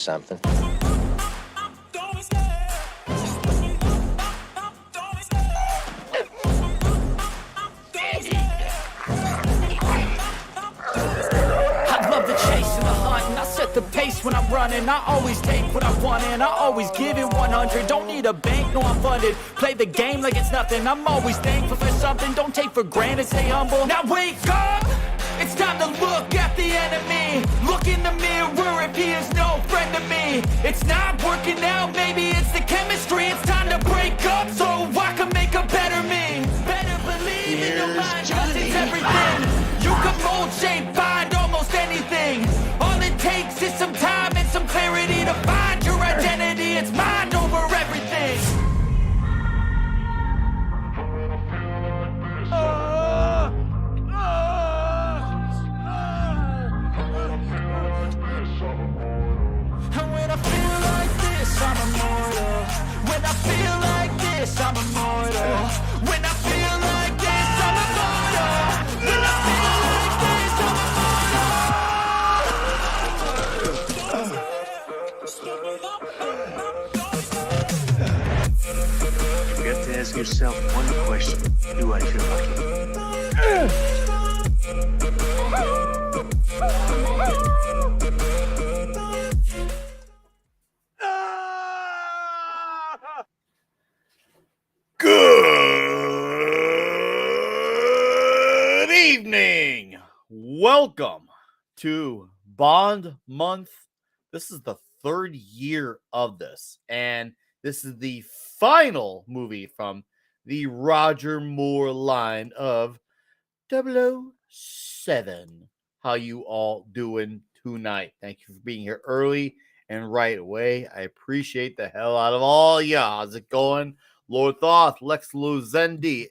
something. The pace when I'm running, I always take what I want and I always give it 100. Don't need a bank, no I'm funded. Play the game like it's nothing. I'm always thankful for something. Don't take for granted, stay humble. Now wake up, it's time to look at the enemy. Look in the mirror if he is no friend to me. It's not working out, maybe it's the chemistry. It's time to break up so I can make a better me. Better believe in your mind, cause it's everything. You can mold, shape, find almost anything. All it takes is some time and some clarity to find your identity. It's mind over everything. And when I feel like this, I'm immortal. When I feel like this, I'm immortal. When I feel like this, I'm immortal. When I feel like this, I'm You got to ask yourself one question. Do I feel lucky? Good evening. Welcome to Bond Month. This is the third year of this, and this is the final movie from the Roger Moore line of 007. How you all doing tonight? Thank you for being here early and right away. I appreciate the hell out of all ya. How's it going? Lord Thoth, Lex Luzendi,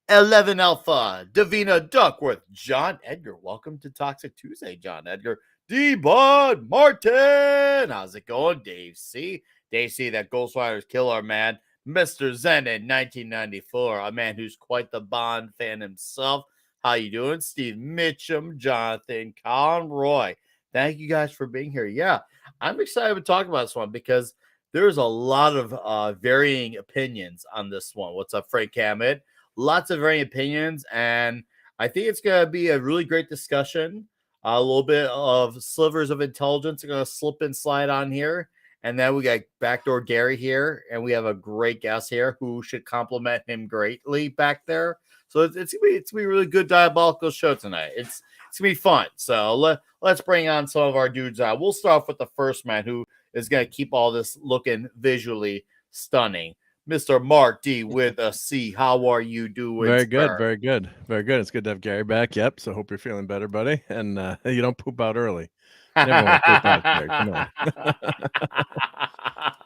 11 Alpha, Davina Duckworth, John Edgar. Welcome to Toxic Tuesday, John Edgar. D-Bud Martin. How's it going? Dave C. Dave C, that Ghost Rider's killer, man. Mr. Zen in 1994, a man who's quite the Bond fan himself. How you doing? Steve Mitchum, Jonathan Conroy. Thank you guys for being here. Yeah, I'm excited to talk about this one because there's a lot of varying opinions on this one. What's up, Frank Hammett? Lots of varying opinions, and I think it's going to be a really great discussion. A little bit of slivers of intelligence are going to slip and slide on here. And then we got Backdoor Gerry here, and we have a great guest here who should compliment him greatly back there. So it's gonna be a really good diabolical show tonight. It's gonna be fun. So let's bring on some of our dudes out. We'll start off with the first man who is gonna keep all this looking visually stunning. Mr. Mark D with a C. How are you doing? Very good, very good, very good. It's good to have Gerry back. Yep. So hope you're feeling better, buddy. And you don't poop out early. Never want to poop out, Gerry. Come on.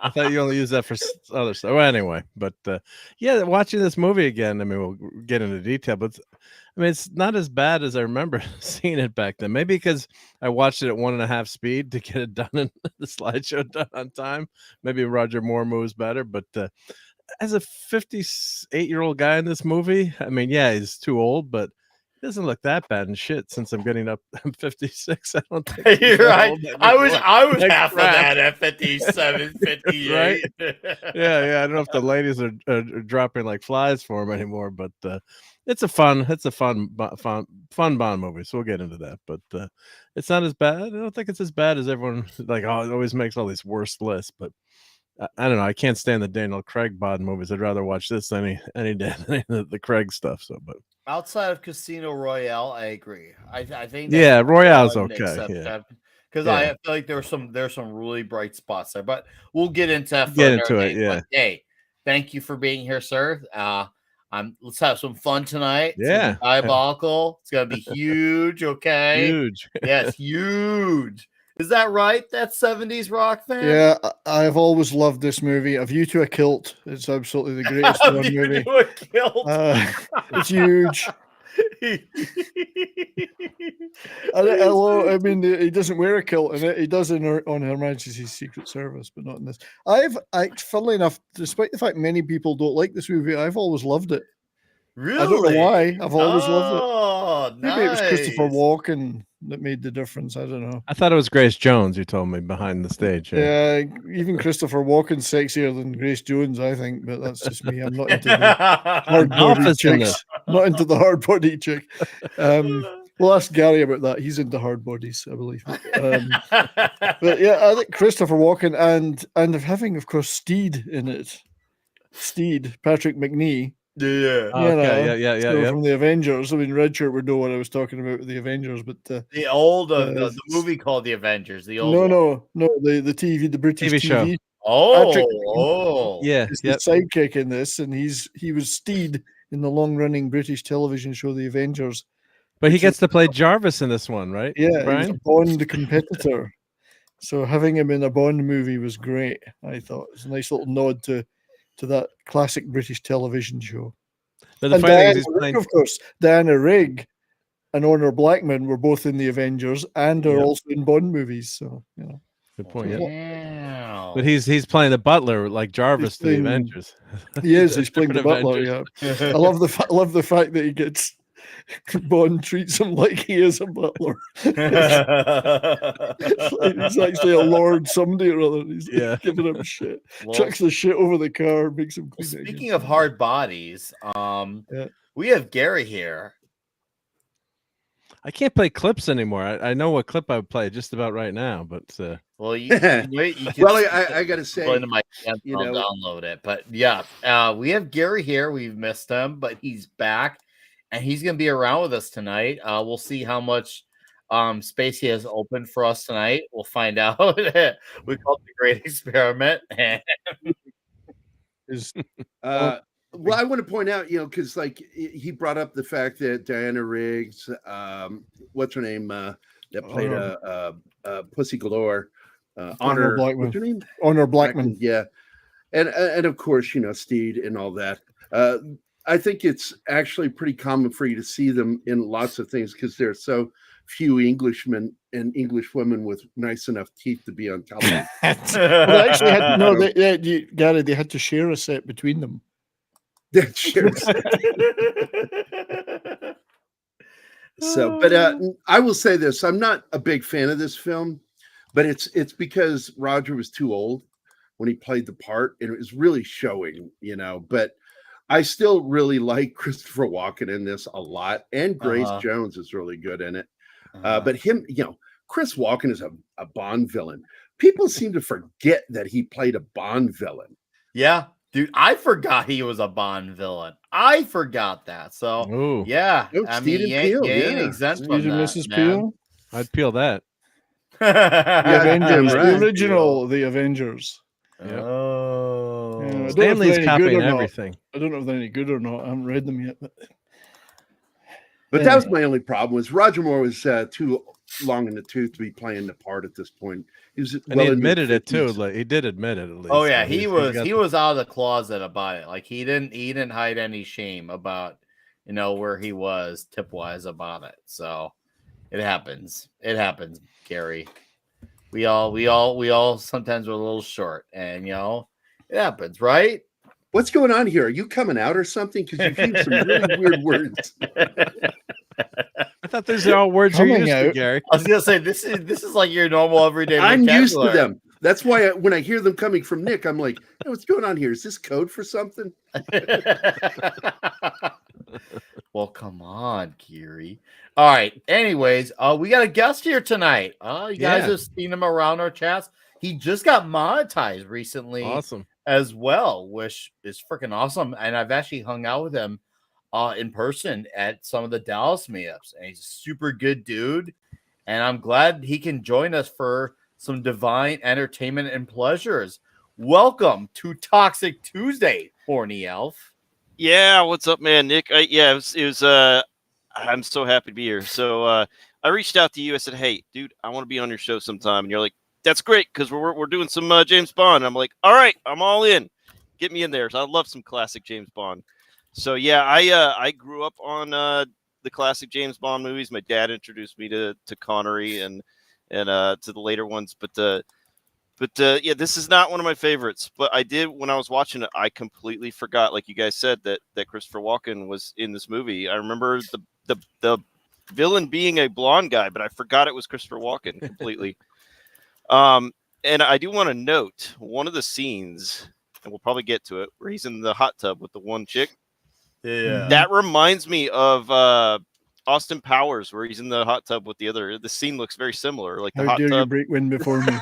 I thought you only use that for other stuff. Well, anyway, but yeah, watching this movie again. I mean, we'll get into detail, but it's not as bad as I remember seeing it back then. Maybe because I watched it at 1.5 speed to get it done in the slideshow done on time. Maybe Roger Moore moves better, but as a 58-year-old guy in this movie, I mean, yeah, he's too old, but he doesn't look that bad and shit. Since I'm getting up, I'm 56. I don't think you're right. I was like half crap. of that at 57, 58. Right? Yeah. I don't know if the ladies are dropping like flies for him anymore, but it's a fun Bond movie. So we'll get into that. But it's not as bad. I don't think it's as bad as everyone like. Oh, it always makes all these worst lists, but. I don't know. I can't stand the Daniel Craig Bond movies. I'd rather watch this any day than the Craig stuff. So, but outside of Casino Royale, I agree. I think Royale's okay. Yeah, because I feel like there's some really bright spots there. But we'll get into that. It. Yeah. But, hey, thank you for being here, sir. Let's have some fun tonight. Yeah, diabolical. It's gonna be huge. Okay, huge. Yes, huge. Is that right? That 70s rock fan? Yeah, I've always loved this movie. A View to a Kilt. It's absolutely the greatest Bond movie. It's huge. I mean, he doesn't wear a kilt in it. He does on Her Majesty's Secret Service, but not in this. Funnily enough, despite the fact many people don't like this movie, I've always loved it. Really? I don't know why. I've always loved it. Oh, Maybe it was Christopher Walken. that made the difference. I don't know. I thought it was Grace Jones. You told me behind the stage. Yeah, even Christopher Walken's sexier than Grace Jones, I think, but that's just me. I'm not into the hard Dolph body is in chicks. Not into the hard body chick. We'll ask Gary about that. He's into hard bodies, I believe. But yeah, I think Christopher Walken and having, of course, Steed in it. Steed, Patrick McNee. Yeah. Okay, yeah. From the Avengers. I mean, Redshirt would know what I was talking about with the Avengers, but The old the movie called The Avengers. The old no, the TV, the British TV show. TV. Yeah, Is the sidekick in this, and he was Steed in the long-running British television show The Avengers. But he gets to play Jarvis in this one, right? Yeah, Brian? he's a Bond competitor. So having him in a Bond movie was great. I thought it was a nice little nod to that classic British television show. But the And funny thing is Diana he's playing. Rigg, of course, Diana Rigg and Honor Blackman were both in the Avengers and are also in Bond movies. So Good point. Yeah. Wow. But he's playing the butler like Jarvis to the playing- Avengers. he is. He's playing the Different butler. Avengers. Yeah, I love the fact that he gets Bond treats him like he is a butler. It's like he's actually a lord somebody or other. He's giving him shit. Well, Chucks the shit over the car, makes him clean it again. speaking of hard bodies, we have Gerry here. I can't play clips anymore. I know what clip I would play just about right now, but Well, you can Well, I got to say, go into my account, you I'll know- download it. But yeah, we have Gerry here. We've missed him, but he's back, and he's going to be around with us tonight. We'll see how much space he has open for us tonight. We'll find out. We call it the Great Experiment. well, I want to point out, because like he brought up the fact that Diana Riggs, what's her name, that played Pussy Galore, Honor Blackman. What's her name? Honor Blackman. Yeah, and of course, Steed and all that. I think it's actually pretty common for you to see them in lots of things because there's so few Englishmen and English women with nice enough teeth to be on television. Well, they actually had Gary. They had to share a set between them. That shares. So, but I will say this: I'm not a big fan of this film, but it's because Roger was too old when he played the part, and it was really showing, But I still really like Christopher Walken in this a lot, and Grace Jones is really good in it. But him, Chris Walken is a Bond villain. People seem to forget that he played a Bond villain. Yeah, dude, I forgot he was a Bond villain. I forgot that. So, Ooh. yeah, Oh, I Steed mean, you and ain't, Peel, you ain't yeah. exempt Steed from and that, Mrs. man. Peel. I'd peel that. The Avengers, right. the original, the Avengers. Yep. Oh, Yeah, I don't know if Stanley's they're any good copying or not. everything. I don't know if they're any good or not. I haven't read them yet. But that was my only problem was Roger Moore was too long in the tooth to be playing the part at this point. He was And he admitted it too. Like he did admit it at least. Oh yeah, So he got was out of the closet about it. Like he didn't hide any shame about where he was tip wise about it. So it happens. It happens, Gerry. We all sometimes are a little short, and it happens, right? What's going on here? Are you coming out or something? Because you've used some really weird words. I thought these are all words you're Coming used to, out. Gary. I was gonna say this is like your normal everyday. I'm used to vocabulary. them. That's why when I hear them coming from Nick, I'm like, hey, what's going on here? Is this code for something? Well, come on, Gerry. All right. Anyways, we got a guest here tonight. You guys have seen him around our chats. He just got monetized recently Awesome. as well, which is freaking awesome. And I've actually hung out with him in person at some of the Dallas meetups, and he's a super good dude. And I'm glad he can join us for some divine entertainment and pleasures. Welcome to Toxic Tuesday, Horny Elf. Yeah, what's up, man, Nick? It was I'm so happy to be here. So I reached out to you. I said, hey, dude, I want to be on your show sometime. And you're like, that's great, because we're doing some James Bond. And I'm like, all right, I'm all in. Get me in there. So I love some classic James Bond. So yeah, I grew up on the classic James Bond movies. My dad introduced me to Connery and to the later ones. But yeah, this is not one of my favorites. But I did, when I was watching it, I completely forgot, like you guys said, that Christopher Walken was in this movie. I remember the villain being a blonde guy, but I forgot it was Christopher Walken completely. And I do want to note one of the scenes, and we'll probably get to it, where he's in the hot tub with the one chick. Yeah. That reminds me of Austin Powers, where he's in the hot tub with the other. The scene looks very similar, like the How hot dare you tub. break wind before me?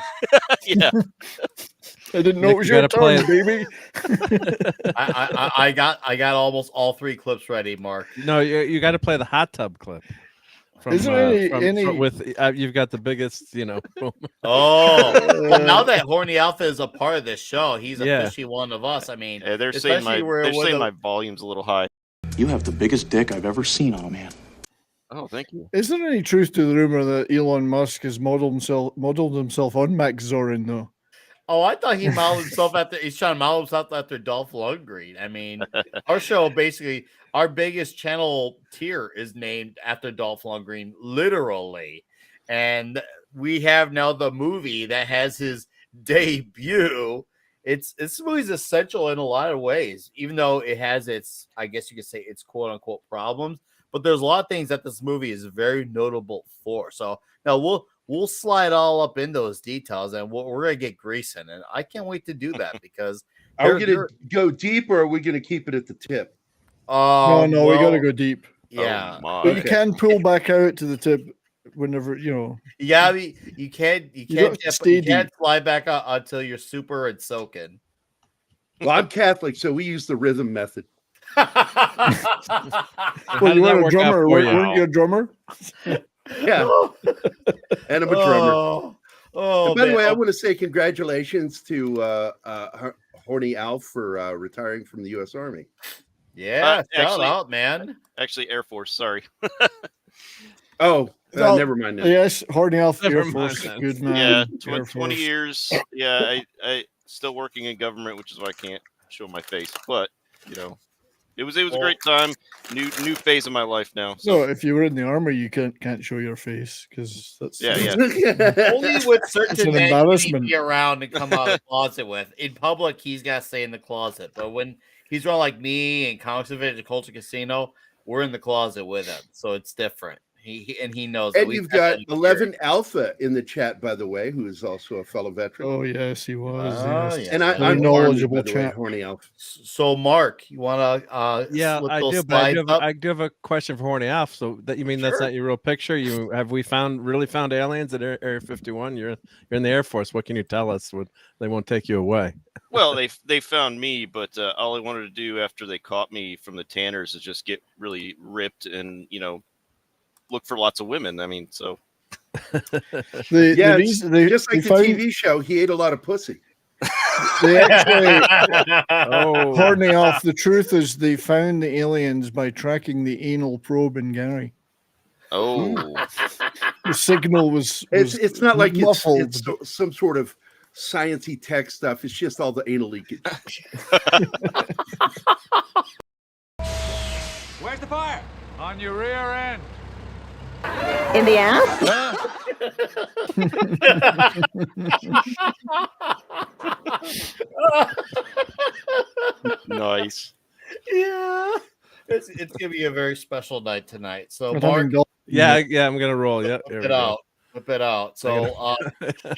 Yeah, I didn't know Nick, it was you your gotta play turn, baby. I got almost all 3 clips ready, Mark. No, you got to play the hot tub clip. From, Is there any- with you've got the biggest, boom. Oh, well, now that Horny Alpha is a part of this show, he's Yeah. officially one of us. I mean, they're saying especially where they're one saying of- my volume's a little high. You have the biggest dick I've ever seen on a man. Oh, thank you. Is there any truth to the rumor that Elon Musk has modeled himself on Max Zorin, though? Oh, I thought he modeled himself he's trying to model himself after Dolph Lundgren. I mean, our show basically, our biggest channel tier is named after Dolph Lundgren, literally. And we have now the movie that has his debut. This movie's essential in a lot of ways, even though it has its, I guess you could say, its quote unquote problems. But there's a lot of things that this movie is very notable for. So now we'll slide all up in those details, and we're gonna get greasing, and I can't wait to do that because Are we going to go deep, or are we going to keep it at the tip? No, we got to go deep. Yeah, Oh, my. But you Okay. can pull back out to the tip whenever, you you don't have to stay can't slide back out until you're super and soaking. Well, I'm Catholic, so we use the rhythm method. Well, did you that were a work out drummer, for you? weren't you a drummer? Yeah, and I'm a drummer. Oh, And by the man. way, I want to say congratulations to Horny Elf for retiring from the U.S. Army. Yeah, shout actually- out, man. Actually, Air Force. Sorry. Oh, Well, never mind that. Yes, Horny Elf, Never Air mind Force, that. good man. Yeah, Air 20 Force. years. Yeah, I still working in government, which is why I can't show my face. But it was a great time. New phase of my life now. So So if you were in the army, you can't show your face because that's yeah. Only with It's certain an men you embarrassment. need to be around and come out of the closet with. In public, he's got to stay in the closet. But when he's around like me and Comics Event at Culture Casino, we're in the closet with him. So it's different. He knows. that And we've you've got that 11 Alpha in the chat, by the way, who is also a fellow veteran. Oh yes, he was. Oh, yes. yeah. And Very I'm Army, knowledgeable by the way, chap. Horny Elf. So, Mark, you want to Yeah, slip I those do, but slides up? I do have a question for Horny Alf. So that you mean that's Sure. not your real picture? Have we really found aliens at Area 51? You're in the Air Force. What can you tell us? They won't take you away. well, they found me, but all I wanted to do after they caught me from the Tanners is just get really ripped and look for lots of women. I mean, so The Yeah, reason they, Just like they the found, TV show, he ate a lot of pussy. they actually Oh, Horny Elf. The truth is, they found the aliens by tracking the anal probe in Gary. The signal was It's not like muffled. it's some sort of sciencey tech stuff. It's just all the anal leakage. Where's the fire? On your rear end. In the ass? nice. Yeah, it's gonna be a very special night tonight. So, But Mark, having dol- yeah, I'm gonna roll. Yeah, here whip we it go. out. Whip it out. So,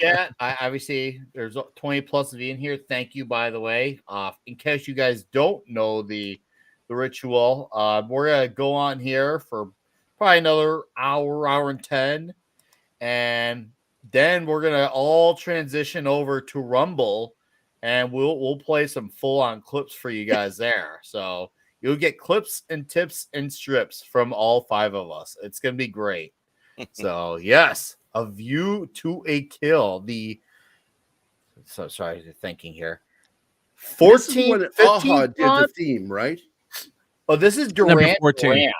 yeah, I obviously there's 20 plus of you in here. Thank you, by the way. In case you guys don't know the ritual, we're gonna go on here for probably another hour and 10, and then we're gonna all transition over to Rumble, and we'll play some full-on clips for you guys there. So you'll get clips and tips and strips from all 5 of us. It's gonna be great. So yes, A View to a Kill. So sorry, thinking here. This is 14, when 15 Aha did the pod? theme, right? Oh, this is Number Duran 14.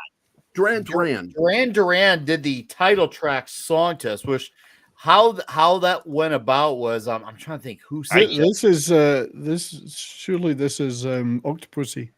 Duran. Duran. Duran did the title track song to us, which how that went about was I'm trying to think who sang it. This is Octopussy.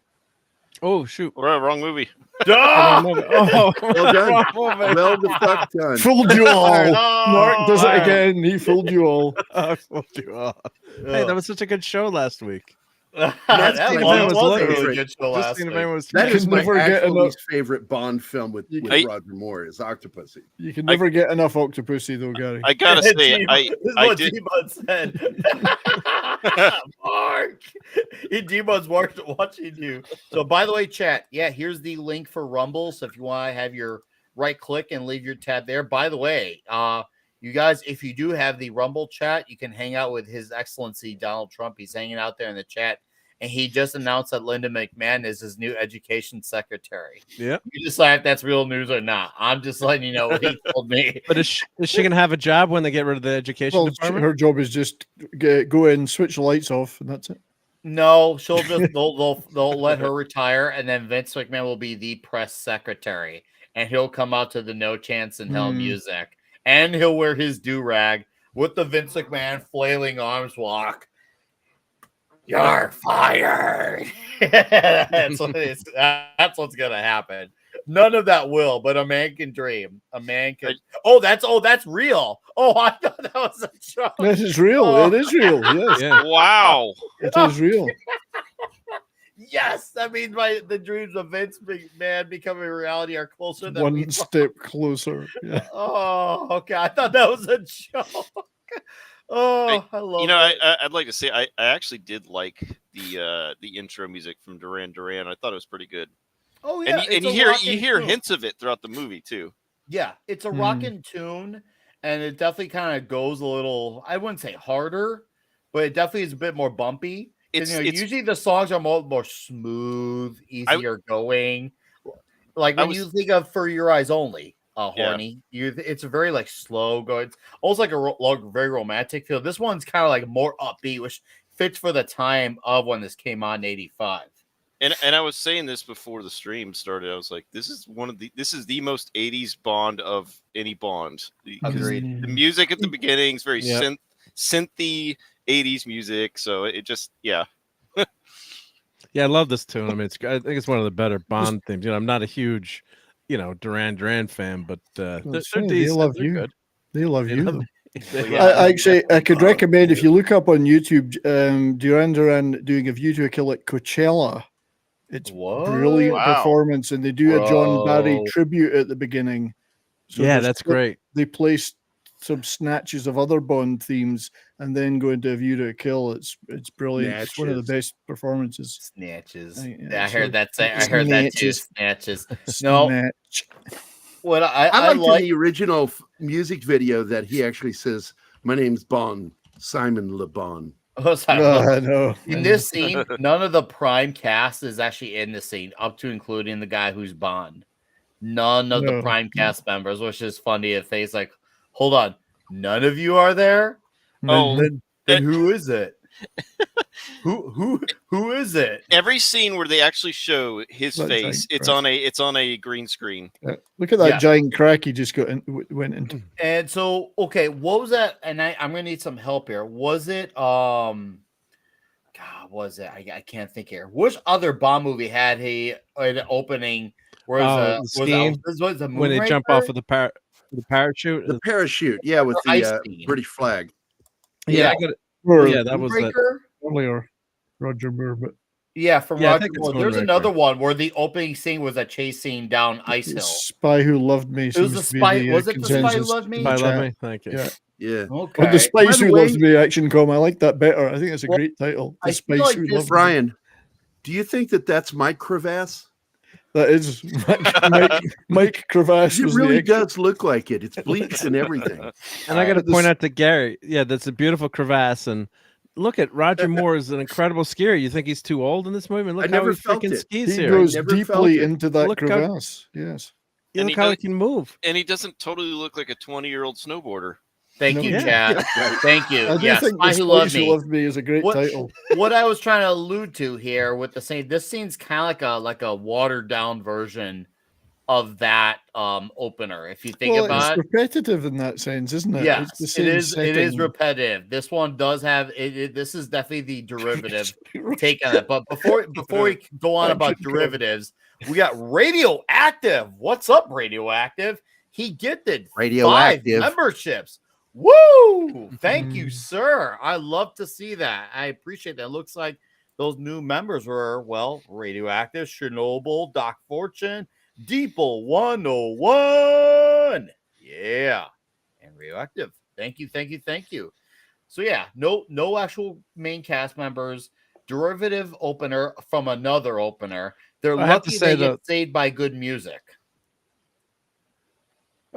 Oh shoot! Wrong movie. Oh, Well done. Well the fuck done. Fooled you all. Oh, Mark does wow. it again. He fooled you all. I fooled you all. Hey, that was such a good show last week. That's that my was, least a favorite. really good show Just last seeing if week. anyone was That You is can my never get actual enough- least favorite Bond film with I- Roger Moore is Octopussy. You can never get enough Octopussy though, Gary. I gotta say, This is I what did. T-Bud said. Mark, T-Bud's watching you. So, by the way, chat. Yeah, here's the link for Rumble. So, if you want to have your right click and leave your tab there. By the way, you guys, if you do have the Rumble chat, you can hang out with His Excellency Donald Trump. He's hanging out there in the chat, and he just announced that Linda McMahon is his new education secretary. Yeah. You decide if that's real news or not. I'm just letting you know what he told me. But is she going to have a job when they get rid of the education Well, department? her job is just go in, switch the lights off, and that's it. No, she'll just they'll let her retire, and then Vince McMahon will be the press secretary, and he'll come out to the No Chance in Hell music, and he'll wear his do-rag with the Vince McMahon flailing arms walk. You're fired. That's what's gonna happen. None of that will, but a man can dream. A man can. That's real. Oh, I thought that was a joke. This is real. Oh. It is real. Yes, Yeah. Wow. it is real. Yes, that means the dreams of Vince McMahon becoming reality are closer than One step closer. Yeah. Oh, okay. I thought that was a joke. Oh, I love it. I'd like to say I actually did like the intro music from Duran Duran. I thought it was pretty good. Oh yeah, And you hear hints of it throughout the movie too. Yeah, it's a rockin' tune, and it definitely kind of goes a little. I wouldn't say harder, but it definitely is a bit more bumpy. It's usually the songs are more smooth, easier going. Like when you think of For Your Eyes Only, Horny, it's a very like slow going. It's almost like a very romantic feel. This one's kind of like more upbeat, which fits for the time of when this came on in '85. And I was saying this before the stream started. I was like, this is the most '80s Bond of any Bond. Agreed. The music at the beginning is very synthy '80s music. So it just Yeah, I love this tune. I mean, I think it's one of the better Bond themes. I'm not a huge, Duran Duran fan, but they're decent. They love They're you. good. They love you. Though. Yeah. I could recommend if you look up on YouTube, Duran Duran doing a view to a kill at Coachella. It's brilliant performance, and they do a John Barry tribute at the beginning. So that's great. They placed some snatches of other Bond themes and then go into a view to a kill. It's brilliant. It's one of the best performances. Snatches. I I heard that. I Snatches. heard that too. Snatches. No, Snatch. what I like in the original music video that he actually says, "My name's Bond, Simon Le Bon." No. In this scene, none of the prime cast is actually in the scene, up to including the guy who's Bond. None of the prime cast members, which is funny if they's like, hold on, none of you are there? Oh, then who is it? Who is it? every scene where they actually show his That face, giant it's on a green screen. Look at that giant crack he just went into. And so, okay, what was that? And I'm gonna need some help here. Was it God, was it? I can't think here. Which other Bond movie had an opening where the skiing, when they jump off of the parachute? The parachute, yeah, with the ice scene. British flag. Yeah, that was that. Probably or Roger Moore, but Yeah, from I Roger think it's Moore. There's Moonraker. another one where the opening scene was a chase scene down Ice Hill. Spy Who Loved Me. It was the seems to be spy. Was it the Spy Who consensus Loved Me? in the I love chat. me. Thank you. Yeah. Yeah. Okay. Or The Spice By the Who way- Loves Me action com. I like that better. I think that's a Well, great title. I The feel Spice like Who this- Loves Me. Brian, do you think that's my crevasse? That is Mike Crevasse. It was the really extra. does look like it. It's bleached and everything. And I got to But this- point out to Gary, that's a beautiful crevasse. And look at Roger Moore is an incredible skier. You think he's too old in this movie? Look I how never he felt freaking it. skis He here. goes never felt deeply it. into that Look how- crevasse. Yes. And Look he how does- he can move. And he doesn't totally look like a 20-year-old snowboarder. Thank No. you, Yeah. Chad. Thank you. I do Yes, think Spy The Who Loved Spice Who Me. Loved Me is a great What- title. What I was trying to allude to here with the scene, this scene's kind of like a watered down version of that opener. If you think Well, about it's it, repetitive in that sense, isn't it? yes, It's the it same is. It is setting. repetitive. This one does have it. This is definitely the derivative take on it. But before we go on about derivatives, we got Radioactive. What's up, Radioactive? He gifted 5 Radioactive. memberships. Woo! Thank you, sir. I love to see that. I appreciate that. Looks like those new members were, well, Radioactive, Chernobyl, Doc Fortune, Deeple 101. Yeah. And Radioactive. Thank you. So yeah, no actual main cast members. Derivative opener from another opener. They're I have to lucky say, they get saved by good music.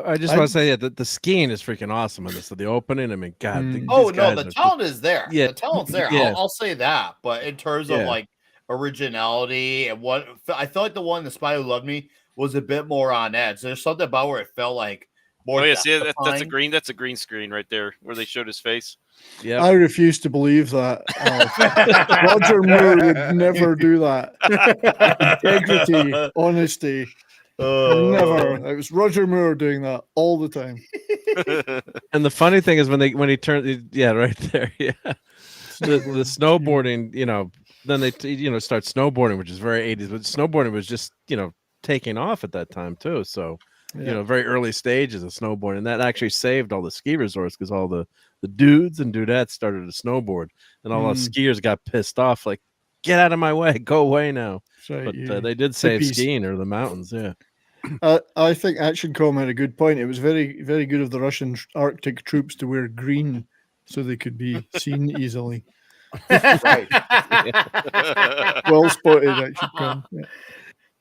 I just want to say that the skiing is freaking awesome in this. So the opening, I mean, God. The these guys talent are is there. Yeah, The talent's there. yeah. I'll say that. But in terms of Yeah. like originality and what I felt like the one, The Spy Who Loved Me, was a bit more on edge. There's something about where it felt like more. Oh yeah, see, that's a death-defying. green screen right there where they showed his face. Yeah. I refuse to believe that. Roger Moore would never do that. Integrity, honesty. Never. It was Roger Moore doing that all the time. And the funny thing is when he turned, yeah, right there, yeah, the snowboarding, then they start snowboarding, which is very 80s, but snowboarding was just taking off at that time too. So very early stages of snowboarding, that actually saved all the ski resorts because all the dudes and dudettes started to snowboard, and all those skiers got pissed off, like, get out of my way, go away now. Right, But they did save Hippies. skiing or the mountains, yeah. I think ActionCom had a good point. It was very, very good of the Russian Arctic troops to wear green so they could be seen easily. Right. Well spotted, ActionCom. Yeah.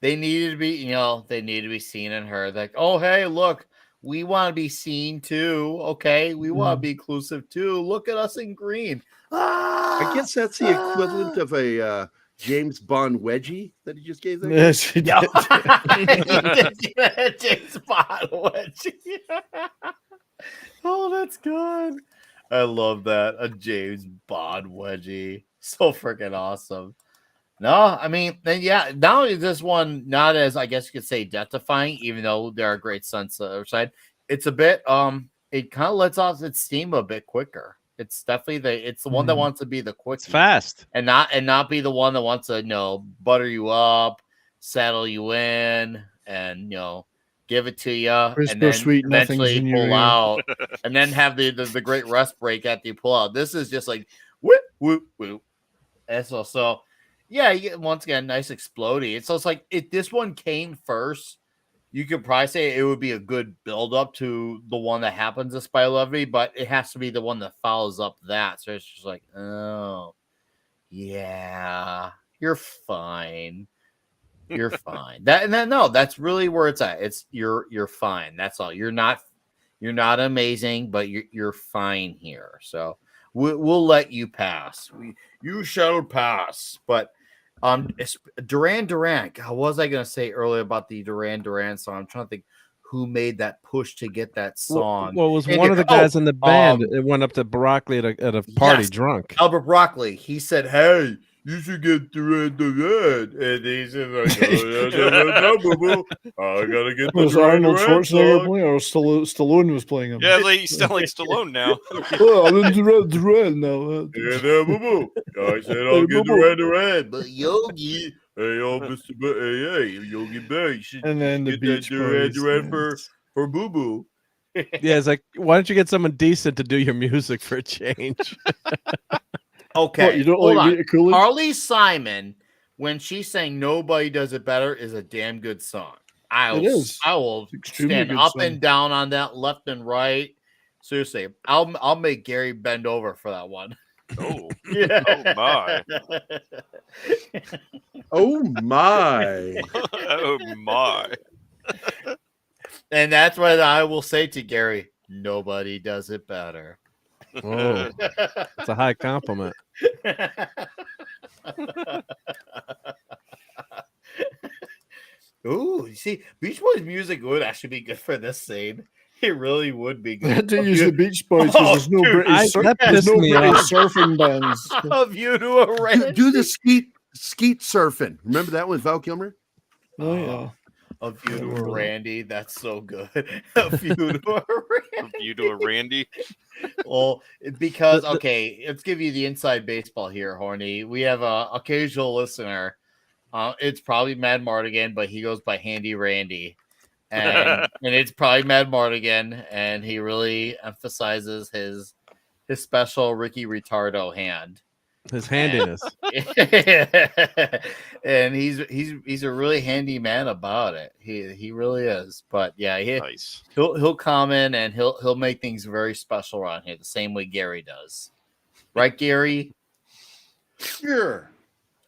They needed to be seen and heard. Like, oh, hey, look, we want to be seen too. Okay, we want to be inclusive too. Look at us in green. I guess that's the equivalent of a James Bond wedgie that he just gave there. Yes, he did. James Bond wedgie. Oh, that's good. I love that. A James Bond wedgie. So freaking awesome. No, I mean, then yeah, not only is this one not as, I guess you could say, death-defying, even though there are great stunts on the other side, it's a bit it kind of lets off its steam a bit quicker. It's definitely it's the one that wants to be the quick, It's fast. and not be the one that wants to butter you up, settle you in, and give it to you, and then sweet nothings eventually in your pull ear. out, and then have the great rest break after you pull out. This is just like whoop whoop whoop. And so yeah, you get, once again, nice explodey. It's like if this one came first, you could probably say it would be a good build up to the one that happens to Spy Lovely, but it has to be the one that follows up that. So it's just like, oh, yeah, you're fine. You're fine. That's really where it's at. It's you're fine. That's all. You're not amazing, but you're fine here. So we'll let you pass. You shall pass. But Duran Duran. God, what was I gonna say earlier about the Duran Duran song? I'm trying to think who made that push to get that song. Well, it was one of the guys in the band. It went up to Brockley at a party drunk. Albert Brockley. He said, "Hey, you should get Duran Duran," and he said, "Like, I gotta get the Was Duran Arnold Duran Schwarzenegger song." playing, or Stallone was playing him? Yeah, you sound like Stallone now. Oh, I'm in Duran now. I said I'll get Duran Duran, but Yogi, hey, Mr. Hey, Yogi Bear, you should And then the get that Beach Duran Boys. Duran for Boo Boo. Yeah, it's like, why don't you get someone decent to do your music for a change? Okay, What, you don't hold like on. Rita Coolidge? Harley Simon, when she's saying "Nobody Does It Better," is a damn good song. I will extremely stand good up song. and down on that, left and right. Seriously, I'll make Gary bend over for that one. Oh, Yeah. oh my. Oh my! Oh my. And that's what I will say to Gary. Nobody does it better. Whoa, it's a high compliment. Ooh, you see, Beach Boys music would actually be good for this scene. It really would be I had good. to use the Beach Boys because there's no dude, British, that there's pissed no me British off. surfing bands. A view to a ranch. Do the skeet surfing. Remember that with Val Kilmer? Oh yeah. A view to a Randy. That's so good. A view to a Randy. You to a Randy. Well, because okay, let's give you the inside baseball here, Horny. We have a occasional listener. It's probably Mad Mardigan, but he goes by Handy Randy, and it's probably Mad Mardigan, and he really emphasizes his special Ricky Ritardo hand. his handiness. And he's a really handy man about it. He really is. But yeah, Nice. he'll come in and he'll make things very special around here, the same way Gerry does. Right, Gerry? Sure.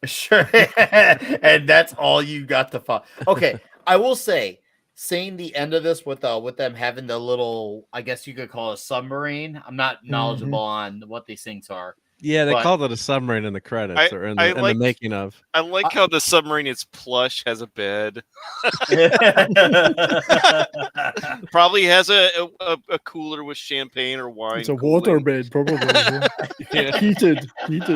Sure. And that's all you got to follow. Okay, I will say, seeing the end of this with them having the little, I guess you could call it a submarine. I'm not knowledgeable on what these things are. Yeah, they But- called it a submarine in the credits or in the making of. I like how the submarine is plush, has a bed. Probably has a cooler with champagne or wine. It's a cooling. waterbed, probably. Yeah. Heated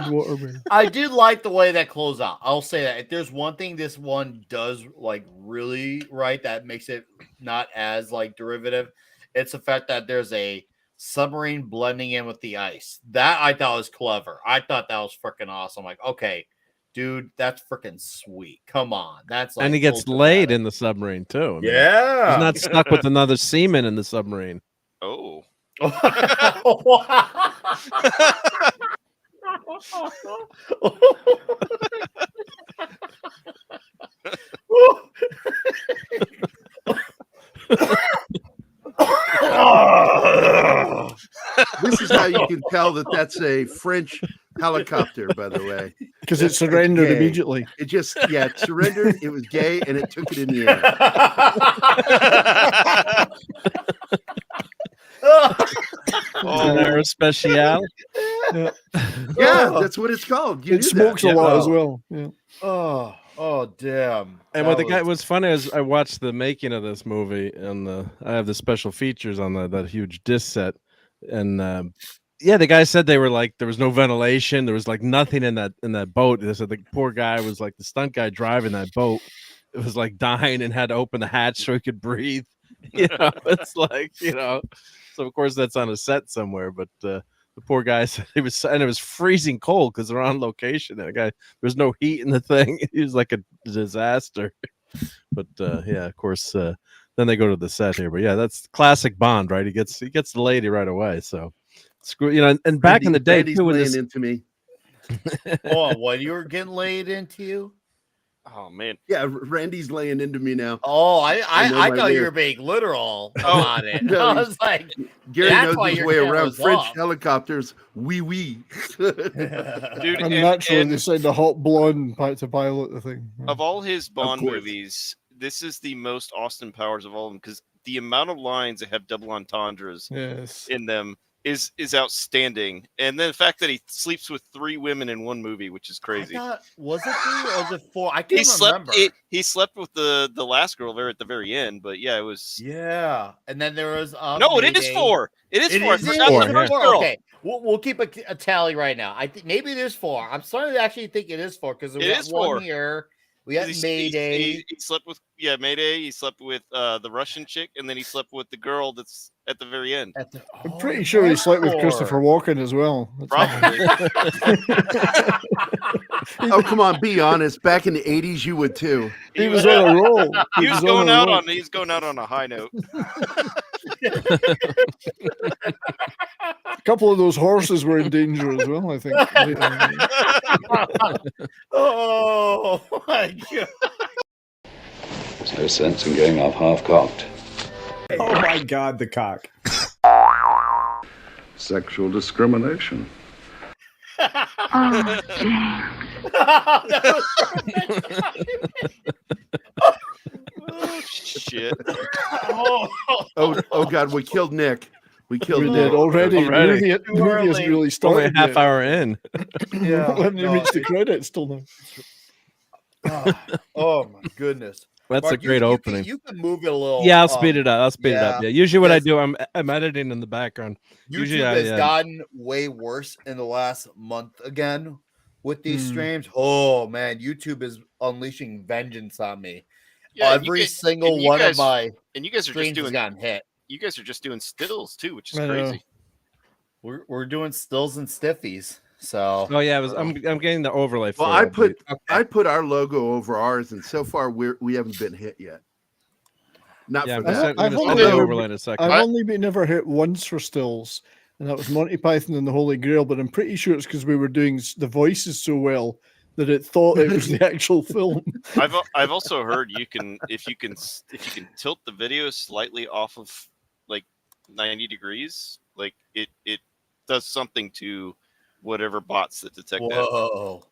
waterbed. I did like the way that closed out. I'll say that if there's one thing this one does like really right that makes it not as like derivative, it's the fact that there's a submarine blending in with the ice. That I thought was clever. I thought that was freaking awesome. Like, okay, dude, that's freaking sweet. Come on, that's like And he gets laid in the submarine too. I mean, yeah, he's not stuck with another seaman in the submarine. Oh. This is how you can tell that that's a French helicopter, by the way. Because it surrendered gay. immediately. It just, it surrendered. It was gay, and it took it in the air. An aerospecial. Yeah, that's what it's called. You It knew smokes that. a lot as Oh. well. Yeah. Oh, damn. And what the guy was funny is I watched the making of this movie, and I have the special features on that huge disc set, and yeah, the guy said they were like there was no ventilation, there was like nothing in that boat. They said the poor guy was like the stunt guy driving that boat. It was like dying and had to open the hatch so he could breathe. You know, it's like so of course that's on a set somewhere, but the poor guy said it was freezing cold because they're on location. And the guy, there's no heat in the thing. He was like a disaster. But yeah, of course, then they go to the set here. But yeah, that's classic Bond, right? He gets the lady right away. So screw, and back in the day Randy's too, with laying this, into me. Oh, what you were getting laid into you? Oh man. Yeah, Randy's laying into me now. Oh, I know my thought you lyrics. were being literal Oh. on it. No, I was like, Gerry that's why knows his your way camera around was French off. helicopters. Oui, oui. Dude, And naturally, they send a hot blonde to pilot the thing. of all his Bond course. movies, this is the most Austin Powers of all of them because the amount of lines that have double entendres Yes. in them is outstanding, and then the fact that he sleeps with 3 women in one movie, which is crazy. Was it 3 or was it 4? I He can't slept. remember. He slept with the last girl there at the very end, but yeah, it was. Yeah, and then there was No, it is Mayday. 4. It is 4. I Is forgot four, the yeah. first girl. Okay, we'll keep a tally right now. I think maybe there's 4. I'm starting to actually think it is 4 because we It got is one 4. here. We got He Mayday. slept with Mayday. He slept with the Russian chick, and then he slept with the girl that's at the very end. I'm pretty sure he slept with Christopher Walken as well. Probably. Oh, come on, be honest. Back in the 80s, you would too. He was on a roll. He was on going a out roll. on. He's going out on a high note. A couple of those horses were in danger as well, I think. Oh my god! There's no sense in going off half-cocked. Oh my god, the cock. Sexual discrimination. Oh, James. Oh, shit. Oh God, we killed Nick. We killed We Nick did already. Already. The movie hasn't really only started a half yet. hour in. Yeah. We haven't even reached the credits still now. Oh my goodness! That's Mark, a great you opening. You can move it a little. Yeah, I'll speed it up. I'll speed it up. yeah. Yeah. Usually what I Yes. do, I'm editing in the background. YouTube Usually has I, gotten way worse in the last month again with these Hmm. streams. Oh man, YouTube is unleashing vengeance on me. Yeah, Every single and you one guys- of my And you guys are just streams has doing. gotten hit. You guys are just doing stills too, which is I know. crazy. We're doing stills and stiffies. So Oh yeah, I'm getting the overlay for Well, I it. put our logo over ours, and so far we haven't been hit yet. Not Yeah, for I'm that. gonna I've send only the ever overlay in a second. I've only been never hit once for stills, and that was Monty Python and the Holy Grail. But I'm pretty sure it's because we were doing the voices so well that it thought it was the actual film. I've also heard if you can tilt the video slightly off of like 90 degrees, like it does something to whatever bots that detect that. Whoa.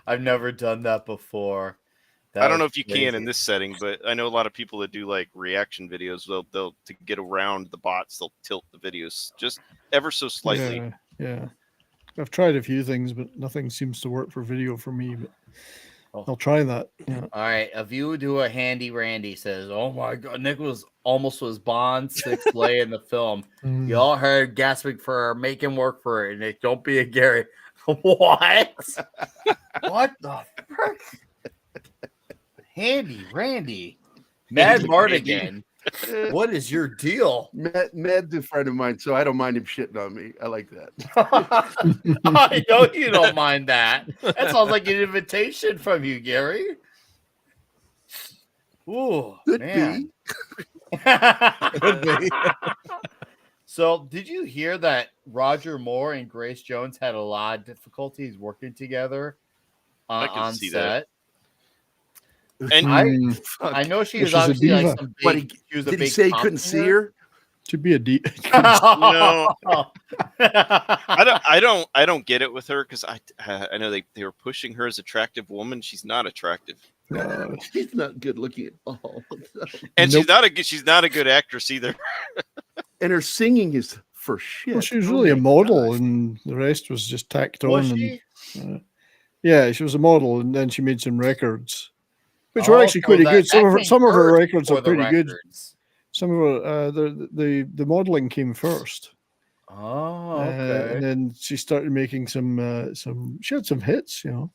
I've never done that before. I don't know if you can in this setting, but I know a lot of people that do like reaction videos. They'll to get around the bots, they'll tilt the videos just ever so slightly. Yeah. I've tried a few things, but nothing seems to work for video for me. But I'll try that. Yeah. All right, a view to a handy Randy says, "Oh my God, Nick was Bond's sixth lay in the film. You all heard gasping for making work for it, Nick. Don't be a Gerry." What? What the frick? Handy Randy, Mad Mardigan. What is your deal? Mad's a friend of mine, so I don't mind him shitting on me. I like that. I know you don't mind that. That sounds like an invitation from you, Gerry. Ooh, Could man. be. Could be. So, did you hear that Roger Moore and Grace Jones had a lot of difficulties working together on see set? that. And I know she was She's a obviously like diva. some What, big. She was a did he big say he pop couldn't see singer. her? Should be a D. No. I don't get it with her because I know they were pushing her as attractive woman. She's not attractive, She's not good looking at all. and she's not a good actress either. And her singing is for shit. Well, she was Oh really a my model, gosh. and the rest was just tacked Was on. she? And, yeah, she was a model, and then she made some records, which were actually so pretty that- good. Some that of her, came some of her first records before are the pretty good. records. Some of her, the modeling came first. Oh, okay. And then she started making some. She had some hits, you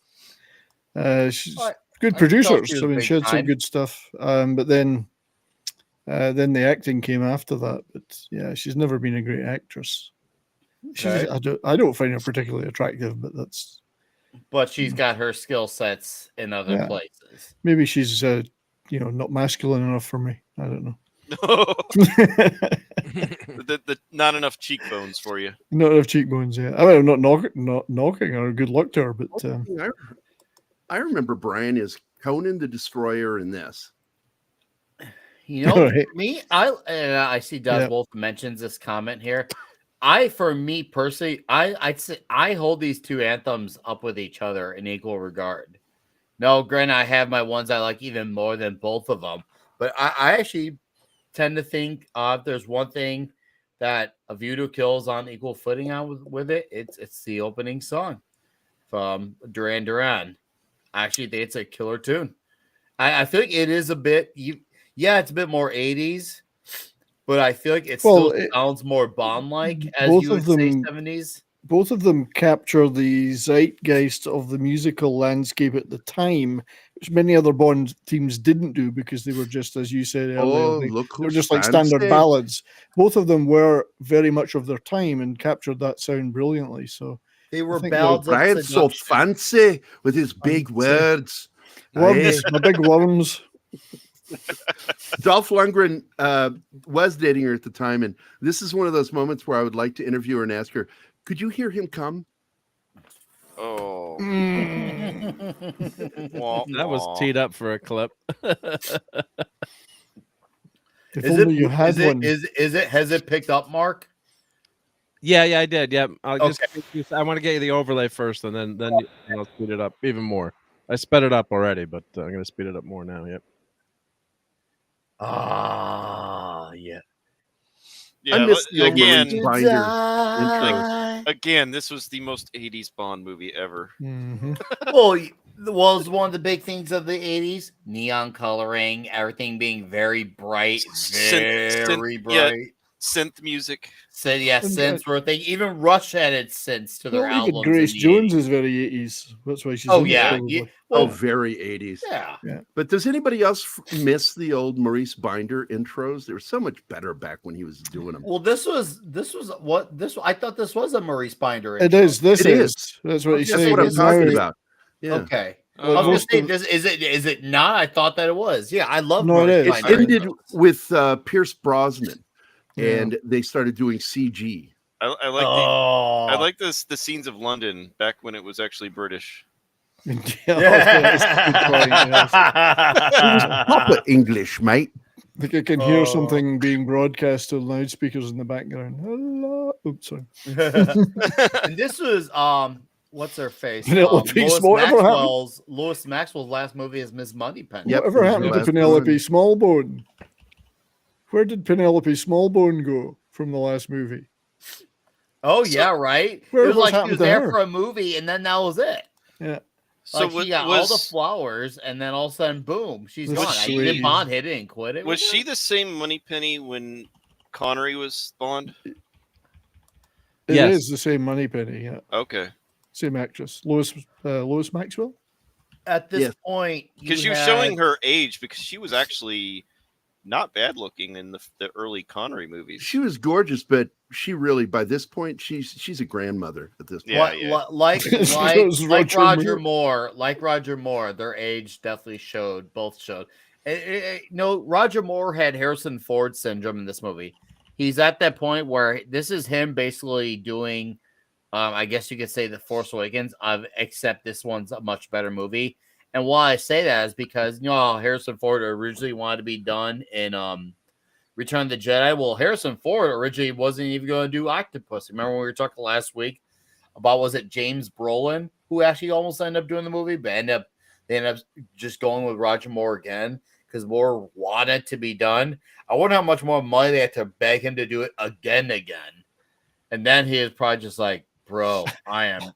know. She's good I can tell producers. she was I mean, big she had some time. good stuff. But then the acting came after that. But yeah, she's never been a great actress. Okay. I don't find her particularly attractive, but that's But she's got her skill sets in other Yeah. places. maybe she's not masculine enough for me. I don't know. the not enough cheekbones for you. Not enough cheekbones. Yeah, I mean, I'm not knocking her. Good luck to her, but I remember Brian is Conan the Destroyer in this. You know, All right. for me, I see Doug Yeah. Wolf mentions this comment here. For me personally, I'd say I hold these two anthems up with each other in equal regard. No, granted, I have my ones I like even more than both of them, but I actually tend to think if there's one thing that A View to a Kill is on equal footing on with it, it's the opening song from Duran Duran. I actually think it's a killer tune. I feel like it is a bit it's a bit more 80s, but I feel like it still sounds more Bond-like as both you would of say them- 70s. both of them capture the zeitgeist of the musical landscape at the time, which many other Bond teams didn't do because they were just, as you said earlier, look they were who's just like standard fancy. ballads. Both of them were very much of their time and captured that sound brilliantly. So They were I think ballads of Brian's so seduction. fancy with his big words. worms, my big worms. Dolph Lundgren was dating her at the time, and this is one of those moments where I would like to interview her and ask her, could you hear him come? Oh, That was teed up for a clip. If Is only it, you had is it, one. has it picked up, Mark? Yeah, I did. Yeah, I want to get you the overlay first, and then I'll speed it up even more. I sped it up already, but I'm going to speed it up more now. Yep. Yeah. Yeah, I miss the old again. Maurice Binder intros. Again, this was the most 80s Bond movie ever. Well, it was one of the big things of the 80s. Neon coloring, everything being very bright, very bright. Synth music. Synths were a thing. Even Rush had its synths to their Well, even albums. Grace in the Jones is very 80s. That's why she's. Oh, in it, yeah. probably. Oh, very 80s. Yeah. But does anybody else miss the old Maurice Binder intros? They were so much better back when he was doing them. Well, I thought this was a Maurice Binder. It intro. is. This It is. is. That's what he's That's saying. what I'm It's talking now- about. Yeah. Okay. I Well, was gonna most say, of- is it not? I thought that it was. Yeah, I love No, it Maurice is. It Binder ended intros. with Pierce Brosnan. and they started doing CG. I like I like the scenes of London back when it was actually British. Proper English, mate. I think I can hear something being broadcast to loudspeakers in the background. Hello. Oops, sorry. And this was what's her face? Penelope Lois Maxwell's last movie is Miss Moneypenny. Yep. Whatever happened to Penelope Smallbone? Where did Penelope Smallbone go from the last movie? Oh yeah, right. It was like she was there for a movie, and then that was it. Yeah. So she got all the flowers, and then all of a sudden, boom, she's gone. Did Bond hit it and quit it? Was she the same Moneypenny when Connery was Bond? It is the same Moneypenny. Yeah. Okay. Same actress, Lois Maxwell. At this point, because she was showing her age, because she was actually not bad looking in the early Connery movies. She was gorgeous, but she really, by this point, she's a grandmother at this point. Like Roger Moore, their age definitely both showed. Roger Moore had Harrison Ford syndrome in this movie. He's at that point where this is him basically doing, I guess you could say, The Force Awakens, except this one's a much better movie. And why I say that is because, Harrison Ford originally wanted to be done in Return of the Jedi. Well, Harrison Ford originally wasn't even going to do Octopus. Remember when we were talking last week about, was it James Brolin, who actually almost ended up doing the movie, but they ended up just going with Roger Moore again because Moore wanted to be done. I wonder how much more money they had to beg him to do it again. And then he was probably just like, bro, I'm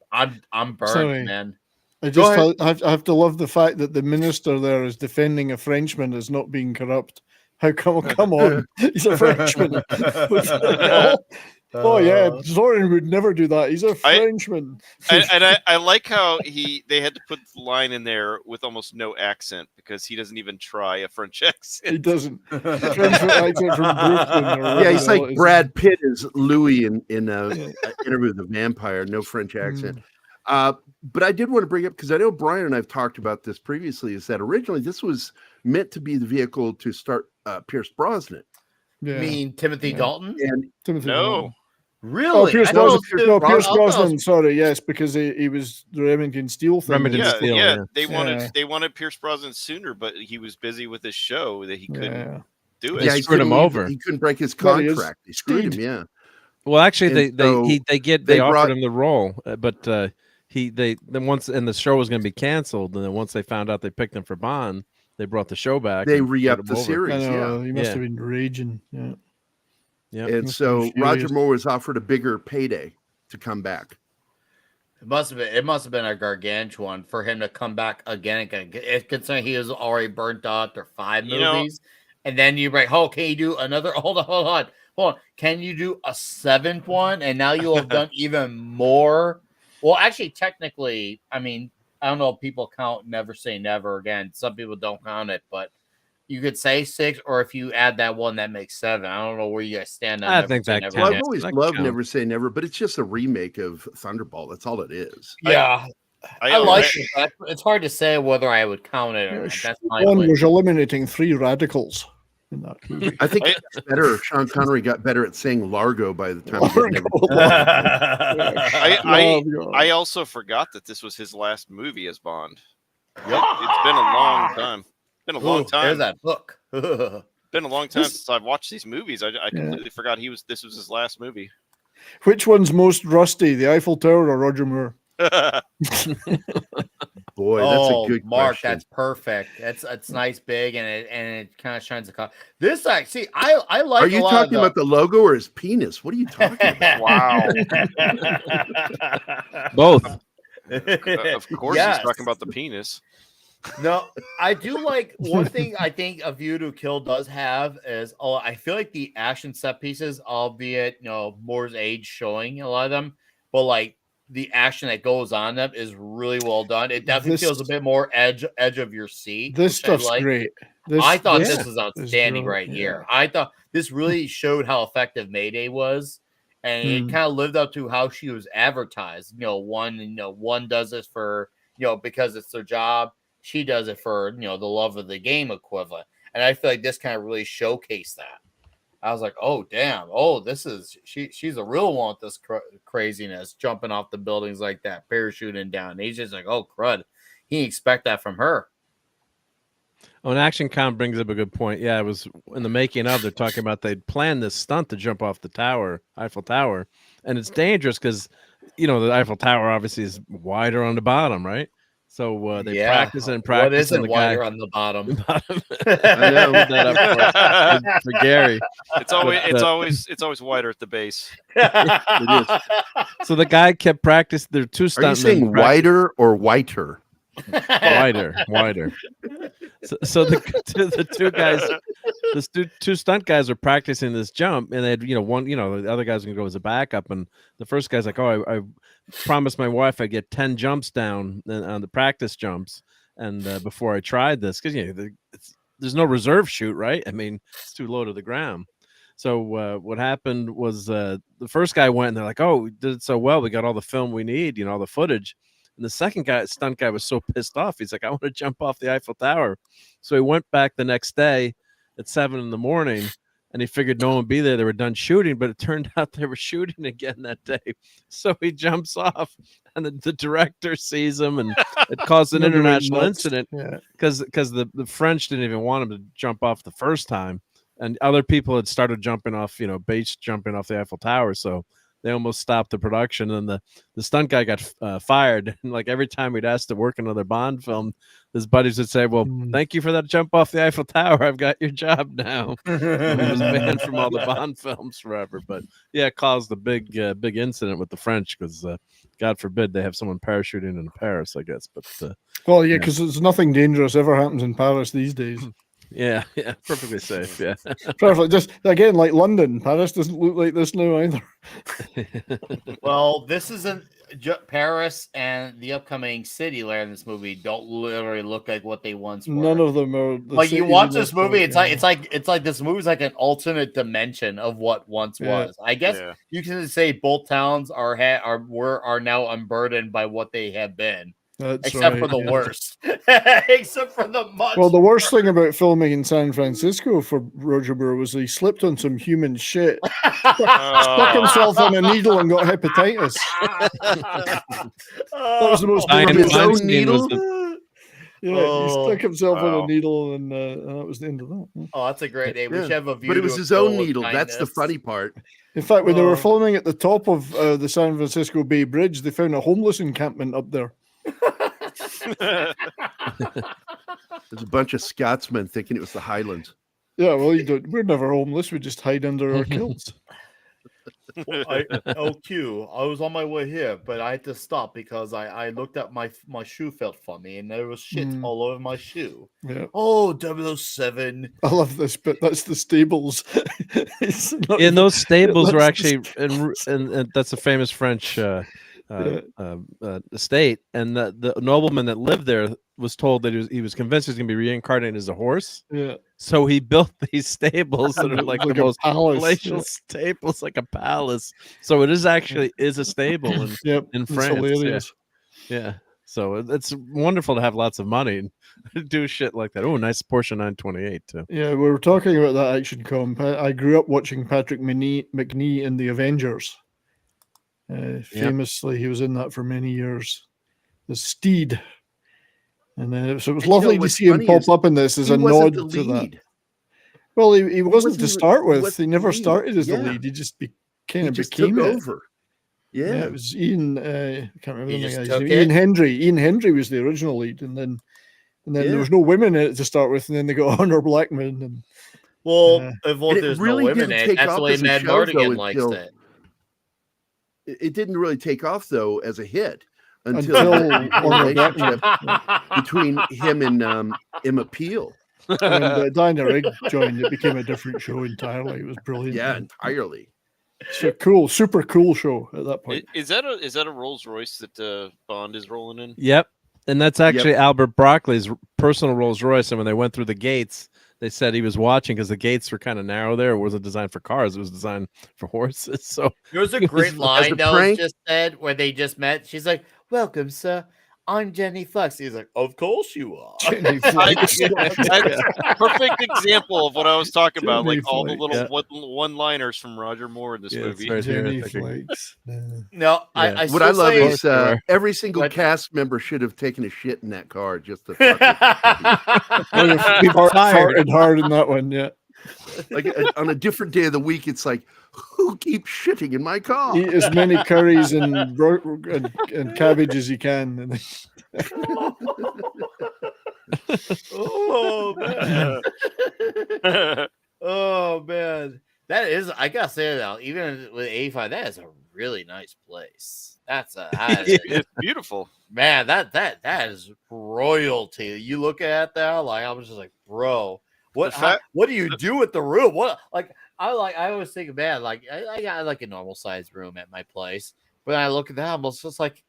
burned, Sorry. man. I have to love the fact that the minister there is defending a Frenchman as not being corrupt. How come? Come on, he's a Frenchman. Oh yeah, Zoran would never do that. He's a Frenchman. I like how they had to put the line in there with almost no accent because he doesn't even try a French accent. He doesn't. French accent from Brooklyn. Yeah, he's like Brad Pitt as Louis in Interview with the Vampire. No French accent. But I did want to bring up, because I know Brian and I've talked about this previously, is that originally this was meant to be the vehicle to start Pierce Brosnan. You mean Timothy Dalton? And Timothy No. Dalton. Really? Oh, Pierce Brosnan. Sorry, yes, because he was the Remington Steele thing. They wanted Pierce Brosnan sooner, but he was busy with his show that he couldn't do it. Yeah, he screwed him over. He couldn't break his contract. They screwed him. Yeah. Well, actually, they offered him the role, but once the show was going to be canceled, and then once they found out they picked him for Bond, they brought the show back. They re-upped the series. He must have been raging. Yeah. Yeah. And so Roger Moore was offered a bigger payday to come back. It must have been a gargantuan for him to come back again. Considering he was already burnt out after 5 movies, and then you break. Oh, can you do another? Hold on. Can you do a 7th one? And now you'll have done even more. Well, actually, technically, I mean, I don't know if people count Never Say Never again. Some people don't count it, but you could say 6, or if you add that one, that makes 7. I don't know where you guys stand on. I think that counts. Well, I've always loved Never Say Never, but it's just a remake of Thunderball. That's all it is. Yeah. I like it. It's hard to say whether I would count it or not. That's my one was eliminating 3 radicals in that movie. I think it's better. Sean Connery got better at saying Largo by the time. I also forgot that this was his last movie as Bond. Yep. It's been a long time. Been a long time. There's that book. Been a long time since I've watched these movies. I completely forgot this was his last movie. Which one's most rusty, the Eiffel Tower or Roger Moore? Boy, that's a good Mark. question. That's perfect. It's nice, big, and it kind of shines the color. This actually, I like. Are you talking about the logo or his penis? What are you talking about? Wow. Both. Of course, he's talking about the penis. No, I do like one thing. I think A View to Kill does have is I feel like the action set pieces, albeit Moore's age showing a lot of them, but like the action that goes on them is really well done. It definitely feels a bit more edge of your seat. This stuff's great. I thought this was outstanding here. I thought this really showed how effective Mayday was, and it kind of lived up to how she was advertised. One does this for because it's their job. She does it for the love of the game equivalent, and I feel like this kind of really showcased that. I was like, oh damn, oh this is she's a real one with this craziness, jumping off the buildings like that, parachuting down. And he's just like, oh crud, he didn't expect that from her. Oh, and Action Com brings up a good point. Yeah, it was in the making of. They're talking about they'd planned this stunt to jump off the tower, Eiffel Tower, and it's dangerous because the Eiffel Tower obviously is wider on the bottom, right? So they practice and practice. What isn't and the wider guy, on the bottom? I know that up for Gerry. It's always wider at the base. It is. So the guy kept practicing. There are two stuntmen. Are you saying wider or whiter? Wider. So the two guys, two stunt guys are practicing this jump, and they had one, the other guy's gonna go as a backup, and the first guy's like, oh, I promised my wife I'd get 10 jumps down on the practice jumps, and before I tried this, because there's no reserve chute, right? I mean, it's too low to the ground. So what happened was the first guy went, and they're like, oh, we did it so well, we got all the film we need, all the footage. And the second guy, stunt guy, was so pissed off. He's like, I want to jump off the Eiffel Tower. So he went back the next day at 7 a.m, and he figured no one would be there. They were done shooting, but it turned out they were shooting again that day. So he jumps off, and the director sees him, and it caused an international incident because the French didn't even want him to jump off the first time, and other people had started jumping off, base jumping off the Eiffel Tower. So they almost stopped the production, and the stunt guy got fired. And like every time we'd ask to work another Bond film, his buddies would say, well, thank you for that jump off the Eiffel Tower. I've got your job now. And he was banned from all the Bond films forever. But yeah, it caused a big incident with the French because God forbid they have someone parachuting in Paris, I guess. But well, yeah, because there's nothing dangerous ever happens in Paris these days. Yeah, perfectly safe. Yeah, perfect. Just again, like London, Paris doesn't look like this now either. Well, this isn't Paris, and the upcoming Cityland in this movie don't literally look like what they once were. None of them are. Like you watch this movie, it's like this movie's like an alternate dimension of what once was. I guess you can say both towns are now unburdened by what they have been. Except for the worst. Except for the much. Well, the worst thing about filming in San Francisco for Roger Moore was he slipped on some human shit, stuck himself on a needle and got hepatitis. That was the most his own needle. Yeah, he stuck himself on a needle, and that was the end of that. Oh, that's a great name. We should have a view. But it was his own needle. That's the funny part. In fact, when they were filming at the top of the San Francisco Bay Bridge, they found a homeless encampment up there. There's a bunch of Scotsmen thinking it was the Highlands. Yeah, well, we're never homeless. We just hide under our kilts. LQ, I was on my way here, but I had to stop because I looked at my shoe felt funny, and there was shit all over my shoe. Yeah. Oh, 007. I love this, but that's the stables. In those stables were actually, and that's a famous French estate, and the nobleman that lived there was told that he was convinced he was going to be reincarnated as a horse. Yeah. So he built these stables that are like the most palace, palatial stables, like a palace. So it is actually a stable in France. Yeah. So it's wonderful to have lots of money and do shit like that. Oh, nice Porsche 928 too. Yeah, we were talking about that action comp. I grew up watching Patrick McNee in The Avengers. Famously, he was in that for many years. The Steed. And so it was lovely to see him pop up in this as a nod to that. Well, he wasn't to start with. He never started as the lead. He just became took over. Yeah, it was Ian. I can't remember the guy's name. Ian Hendry. Ian Hendry was the original lead, and then there was no women in it to start with, and then they got Honor Blackman. And there's no women in it, that's the way Mad Mardigan likes it. It didn't really take off though as a hit until the relationship between him and Emma Peel. And Diana Rigg joined. It became a different show entirely. It was brilliant. Yeah, entirely. It's a cool, super cool show at that point. Is that a Rolls Royce that Bond is rolling in? Yep, and that's actually Albert Brockley's personal Rolls Royce. And when they went through the gates, they said he was watching because the gates were kind of narrow there. It wasn't designed for cars. It was designed for horses. So there was a great line that was just said where they just met. She's like, "Welcome, sir. I'm Jenny Flex. He's like, of course you are. Jenny Flex. That's a perfect example of what I was talking about. Jenny Like all the Flex. little one-liners from Roger Moore in this movie. Right here, Jenny I think. Flex. No, Yeah. I What I still love say- is every single What? cast member should have taken a shit in that car just to fuck with We've farted hard in that one, yeah. like on a different day of the week. It's like, who keeps shitting in my car? Eat as many curries and cabbage as you can. And Oh man. Oh man. That is, I gotta say that even with 85, that is a really nice place. That is- It's beautiful. man, that is royalty. You look at that, like I was just like, bro, what what do you do with the room? What like I always think, man, like I got like a normal sized room at my place, but I look at that, I'm just like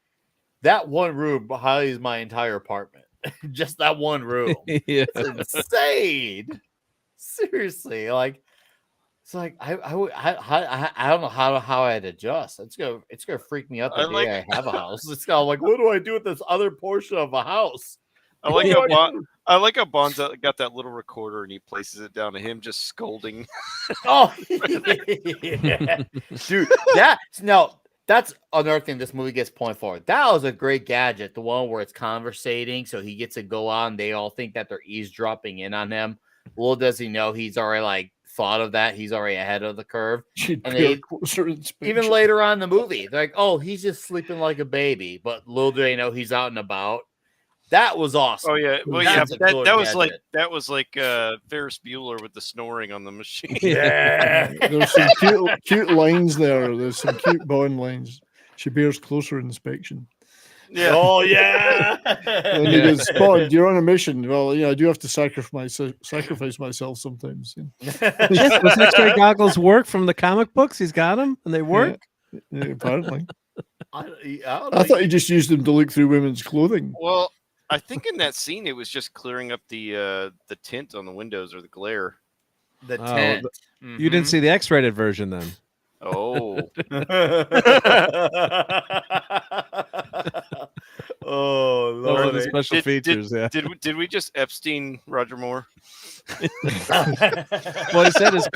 that one room highlights my entire apartment. Just that one room. Yeah. It's insane. Seriously, like it's like I don't know how I'd adjust. It's gonna freak me out the day I have a house. It's kind of like, what do I do with this other portion of a house? I like how Bond's got that little recorder and he places it down to him just scolding. Oh, yeah. Dude, that's another thing this movie gets point for. That was a great gadget, the one where it's conversating, so he gets to go on. They all think that they're eavesdropping in on him. Little does he know he's already like thought of that. He's already ahead of the curve. And even later on in the movie, they're like, "Oh, he's just sleeping like a baby," but little do they know he's out and about. That was awesome. Oh yeah, well That's yeah, a good that was gadget. like Ferris Bueller with the snoring on the machine. Yeah. There's some cute lines there. There's some cute Bond lines. She bears closer inspection. Yeah. Oh yeah. And he goes, Bond, you're on a mission. Well, I do have to sacrifice myself sometimes. Yes, those X-ray goggles work from the comic books. He's got them, and they work. Yeah, apparently. I I thought he just used them to look through women's clothing. Well, I think in that scene it was just clearing up the tint on the windows or the glare. The tent. You didn't see the X-rated version then. Oh. Oh Those are Lord. the special features. Yeah. Did we just Epstein Roger Moore? Well, he said his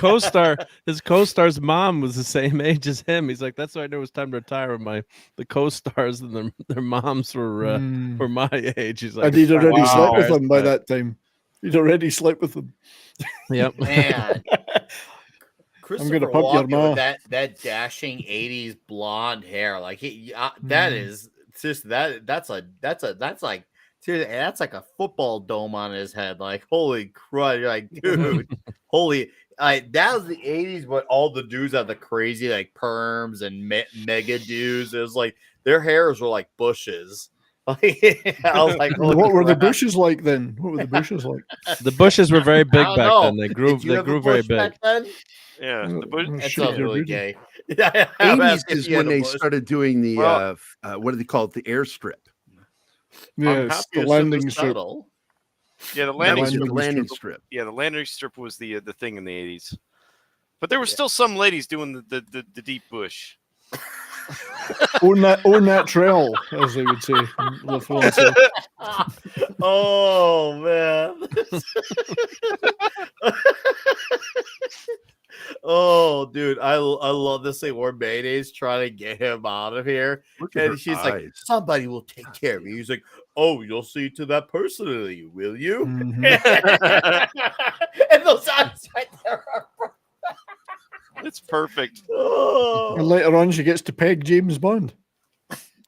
co-star's mom was the same age as him. He's like, that's why I knew it was time to retire. The co-stars and their moms were my age. He's like, And he'd already slept with them by that time. He'd already slept with them. Yep. Man. I'm gonna pump your Walken mouth. with that dashing 80s blonde hair. Like that is just that's like seriously, that's like a football dome on his head. Like, holy crud. You're like, dude, holy that was the 80s, but all the dudes had the crazy like perms and mega dudes. It was like their hairs were like bushes. I was like, what were the bushes like then? What were the bushes like? The bushes were very big I don't back know. then. They grew Did you have a very bush big. back then? Yeah. The bush. That Shit, sounds they're really beautiful. gay. 80s is when they started doing the Well- what do they call it? The airstrip. Yes, the landing strip. Yeah, the That landing was the strip. landing strip. Yeah, the landing strip was the thing in the 80s. But there were still some ladies doing the deep bush. Own that trail, as they would say. In La France. Oh man. Oh dude, I love this thing where Mayday's trying to get him out of here. Look at her And she's like, eyes. somebody will take care of you. He's like, oh, you'll see to that personally, will you? Mhm. And those eyes right there are It's perfect. oh. And later on, she gets to peg James Bond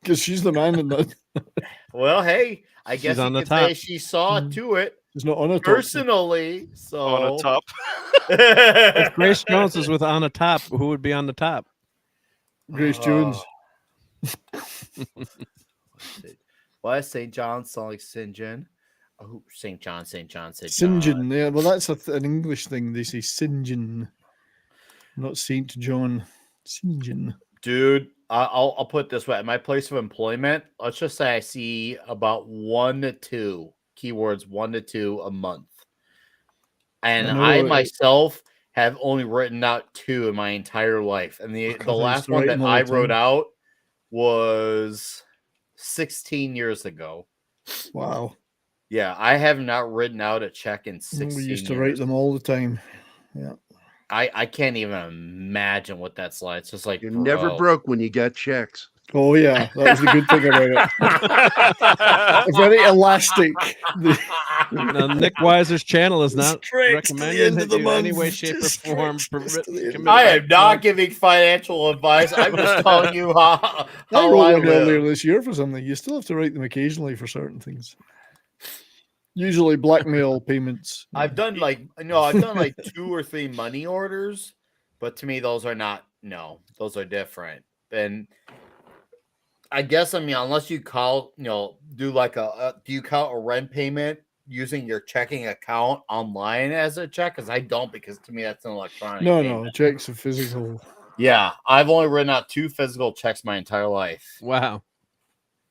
because she's the man in that. Well, hey, I guess on you the could say top. she saw to it She's not on a top. personally. So On a top. If Grace Jones was with on the top, who would be on the top? Grace Jones. Why is St. John sound like Singen? Oh, St. John. Singen. Yeah, well, that's an English thing. They say Singen, not Saint John. Singen. Dude, I'll put it this way. At my place of employment, let's just say I see about 1 to 2 keywords, 1 to 2 a month. And I myself have only written out 2 in my entire life. And the last one that I wrote out was 16 years ago. Wow. Yeah, I have not written out a check in 16 We used to years. write them all the time. Yeah. I can't even imagine what that's like. It's just like, You're never broke when you got checks. Oh yeah, that was the good thing about it. Very elastic. Now, Nick Weiser's channel is not Straight to the recommending end that of the you in any month. way, shape, or Just form. straight to the end. commit I back am not fraud. giving financial advice. I'm just telling you how I wrote I one earlier live. this year for something. You still have to write them occasionally for certain things. Usually blackmail payments. I've done like 2 or 3 money orders, but to me those are not. No, those are different. And I guess unless you call, do like do you count a rent payment using your checking account online as a check? Because I don't, because to me that's an electronic. No, checks are physical. Yeah, I've only written out 2 physical checks my entire life. Wow.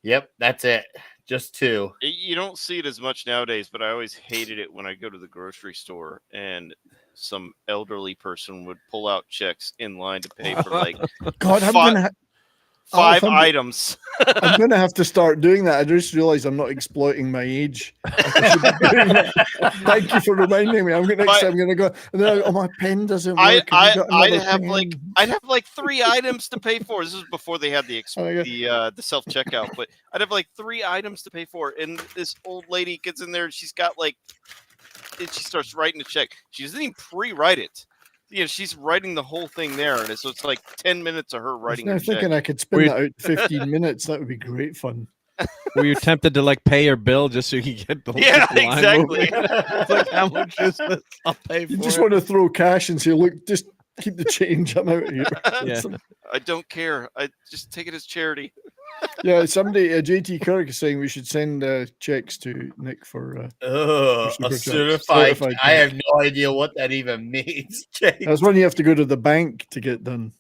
Yep, that's it. Just 2. You don't see it as much nowadays, but I always hated it when I go to the grocery store and some elderly person would pull out checks in line to pay for like God, I'm Fi- gonna 5 items. I'm gonna have to start doing that. I just realized I'm not exploiting my age. I should be doing that. Thank you for reminding me. I'm gonna go and then my pen doesn't work. I'd have like 3 items to pay for. This was before they had the self checkout, but I'd have like 3 items to pay for. And this old lady gets in there and she's got and she starts writing the check. She doesn't even pre-write it. She's writing the whole thing there, and so it's like 10 minutes of her writing. I'm thinking I could spin that out 15 minutes. That would be great fun. Were you tempted to pay your bill just so you can get the line exactly. moving? It's like, how much is this? I'll pay for You it. just want to throw cash and say, "Look, just keep the change. I'm out of here." Yeah. I don't care. I just take it as charity. Yeah, somebody, JT Kirk is saying we should send checks to Nick for A super checks. certified. I check. have no idea what that even means. That's when you have to go to the bank to get done.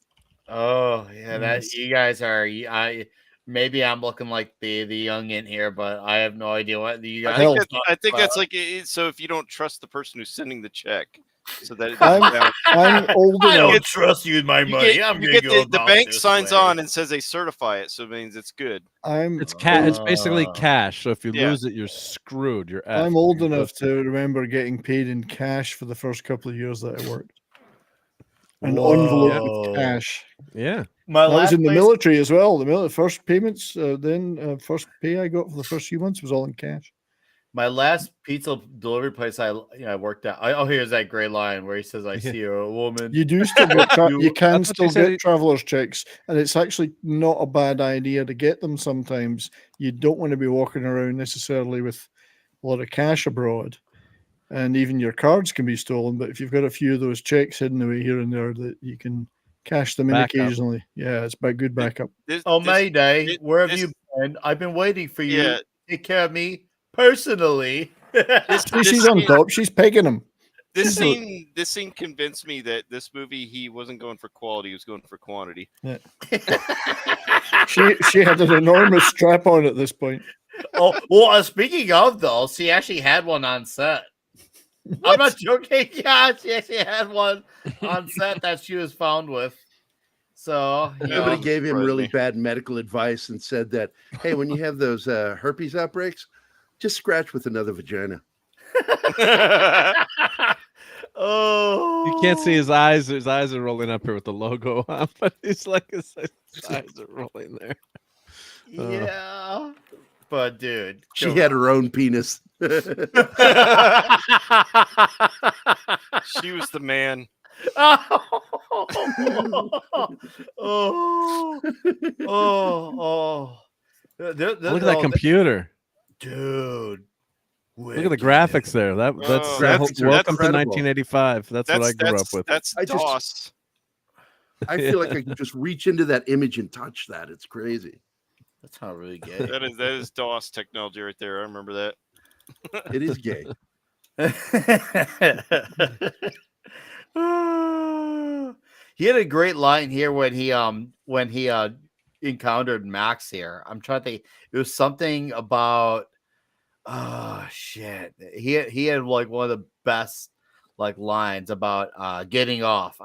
Oh yeah, that you guys are. Maybe I'm looking like the youngin here, but I have no idea what you guys. I think that's like so. If you don't trust the person who's sending the check, so that I'm old I enough. don't trust you with my money. The bank signs on and says they certify it, so it means it's good. It's basically cash. So if you lose it, you're screwed. You're effed. I'm old enough to remember getting paid in cash for the first couple of years that I worked. An envelope with cash. Yeah. I was in the military as well. The first payments, first pay I got for the first few months was all in cash. My last pizza delivery place I worked at. Here's that great line where he says, "I see you're a woman." You do still get you can still get traveler's checks, and it's actually not a bad idea to get them sometimes. You don't want to be walking around necessarily with a lot of cash abroad, and even your cards can be stolen. But if you've got a few of those checks hidden away here and there, that you can cash them in occasionally. Yeah, it's about good backup. Mayday, where have you been? I've been waiting for you. Yeah. Take care of me personally. She's on top. She's pegging him. This scene convinced me that this movie, he wasn't going for quality, he was going for quantity. Yeah. she had an enormous strap on at this point. Oh, well, speaking of though, she actually had one on set. What? I'm not joking. Yeah, she actually had one on set that she was found with. So nobody gave him really bad medical advice and said that, hey, when you have those herpes outbreaks, just scratch with another vagina. Oh, you can't see his eyes. His eyes are rolling up here with the logo on, but he's like his eyes are rolling there. Yeah. But dude, she had her own penis. She was the man. Look at that computer, dude. Look at the graphics there. That's welcome to 1985. That's what I grew up with. That's DOS. I feel like I can just reach into that image and touch that. It's crazy. That's not really gay. That is DOS technology right there. I remember that. It is gay. He had a great line here when he encountered Max here. I'm trying to think. It was something about shit. He had like one of the best like lines about getting off.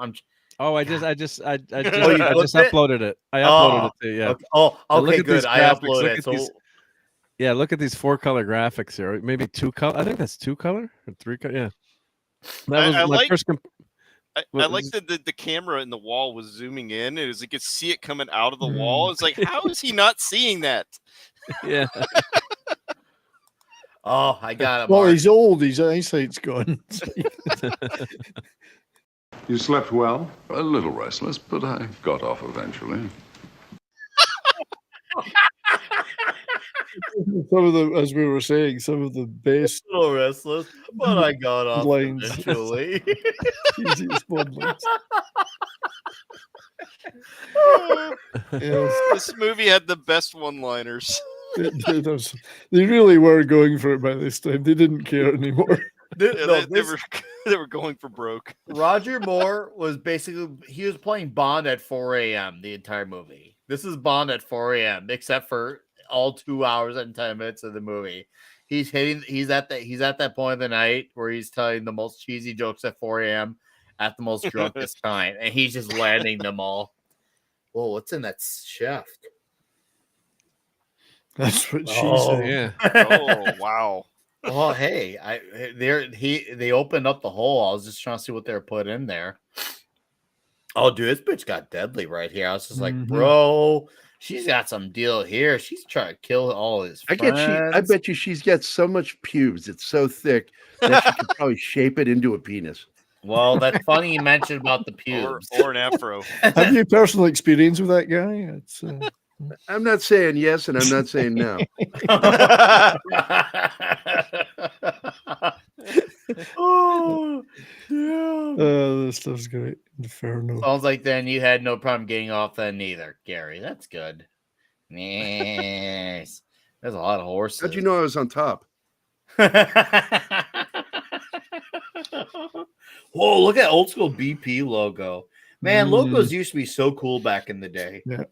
Oh, I just you uploaded it. I uploaded it to Okay. Oh, And look okay, at these good. I graphics. uploaded Look it. at So these. Yeah, look at these 4-color graphics here. Maybe 2-color. I think that's 2-color or 3-color. Yeah, that was I my like first. I like the camera in the wall was zooming in, and as you could see it coming out of the wall. It's like, how is he not seeing that? Yeah. oh, I got it. Well, Mark. he's old. His eyesight's gone. You slept well? A little restless, but I got off eventually. Some of the, as we were saying, some of the best A little restless, but I got off lines. eventually. Cheesiest Bond lines. Yes. This movie had the best one-liners. They really were going for it by this time. They didn't care anymore. Yeah, they were going for broke. Roger Moore was he was playing Bond at 4 a.m. the entire movie. This is Bond at 4 a.m. except for all 2 hours and 10 minutes of the movie. He's at that point of the night where he's telling the most cheesy jokes at 4 a.m. at the most drunkest time, and he's just landing them all. Whoa, what's in that shaft? That's what she said. Yeah. Oh wow. Well, hey, they opened up the hole. I was just trying to see what they were put in there. Oh, dude, this bitch got deadly right here. I was just like, bro, she's got some deal here. She's trying to kill all his friends. I bet you she's got so much pubes. It's so thick that she could probably shape it into a penis. Well, that's funny you mentioned about the pubes. Or an afro. Have you personal experience with that guy? It's, I'm not saying yes, and I'm not saying no. Oh, yeah. This stuff's great. Inferno. Sounds like then you had no problem getting off then either, Gary. That's good. Nice. There's a lot of horses. How'd you know I was on top? Whoa, look at old school BP logo. Man, logos used to be so cool back in the day. Yeah.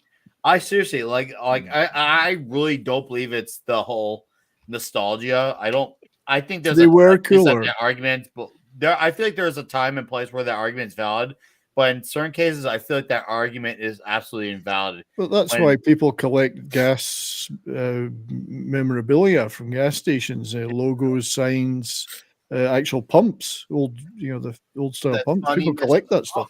I seriously I really don't believe it's the whole nostalgia. I think there's They were cooler. argument, but I feel like there's a time and place where that argument is valid. But in certain cases, I feel like that argument is absolutely invalid. Well, that's why people collect gas memorabilia from gas stations, logos, signs, actual pumps, the old style That's pumps. funny, People collect that stuff.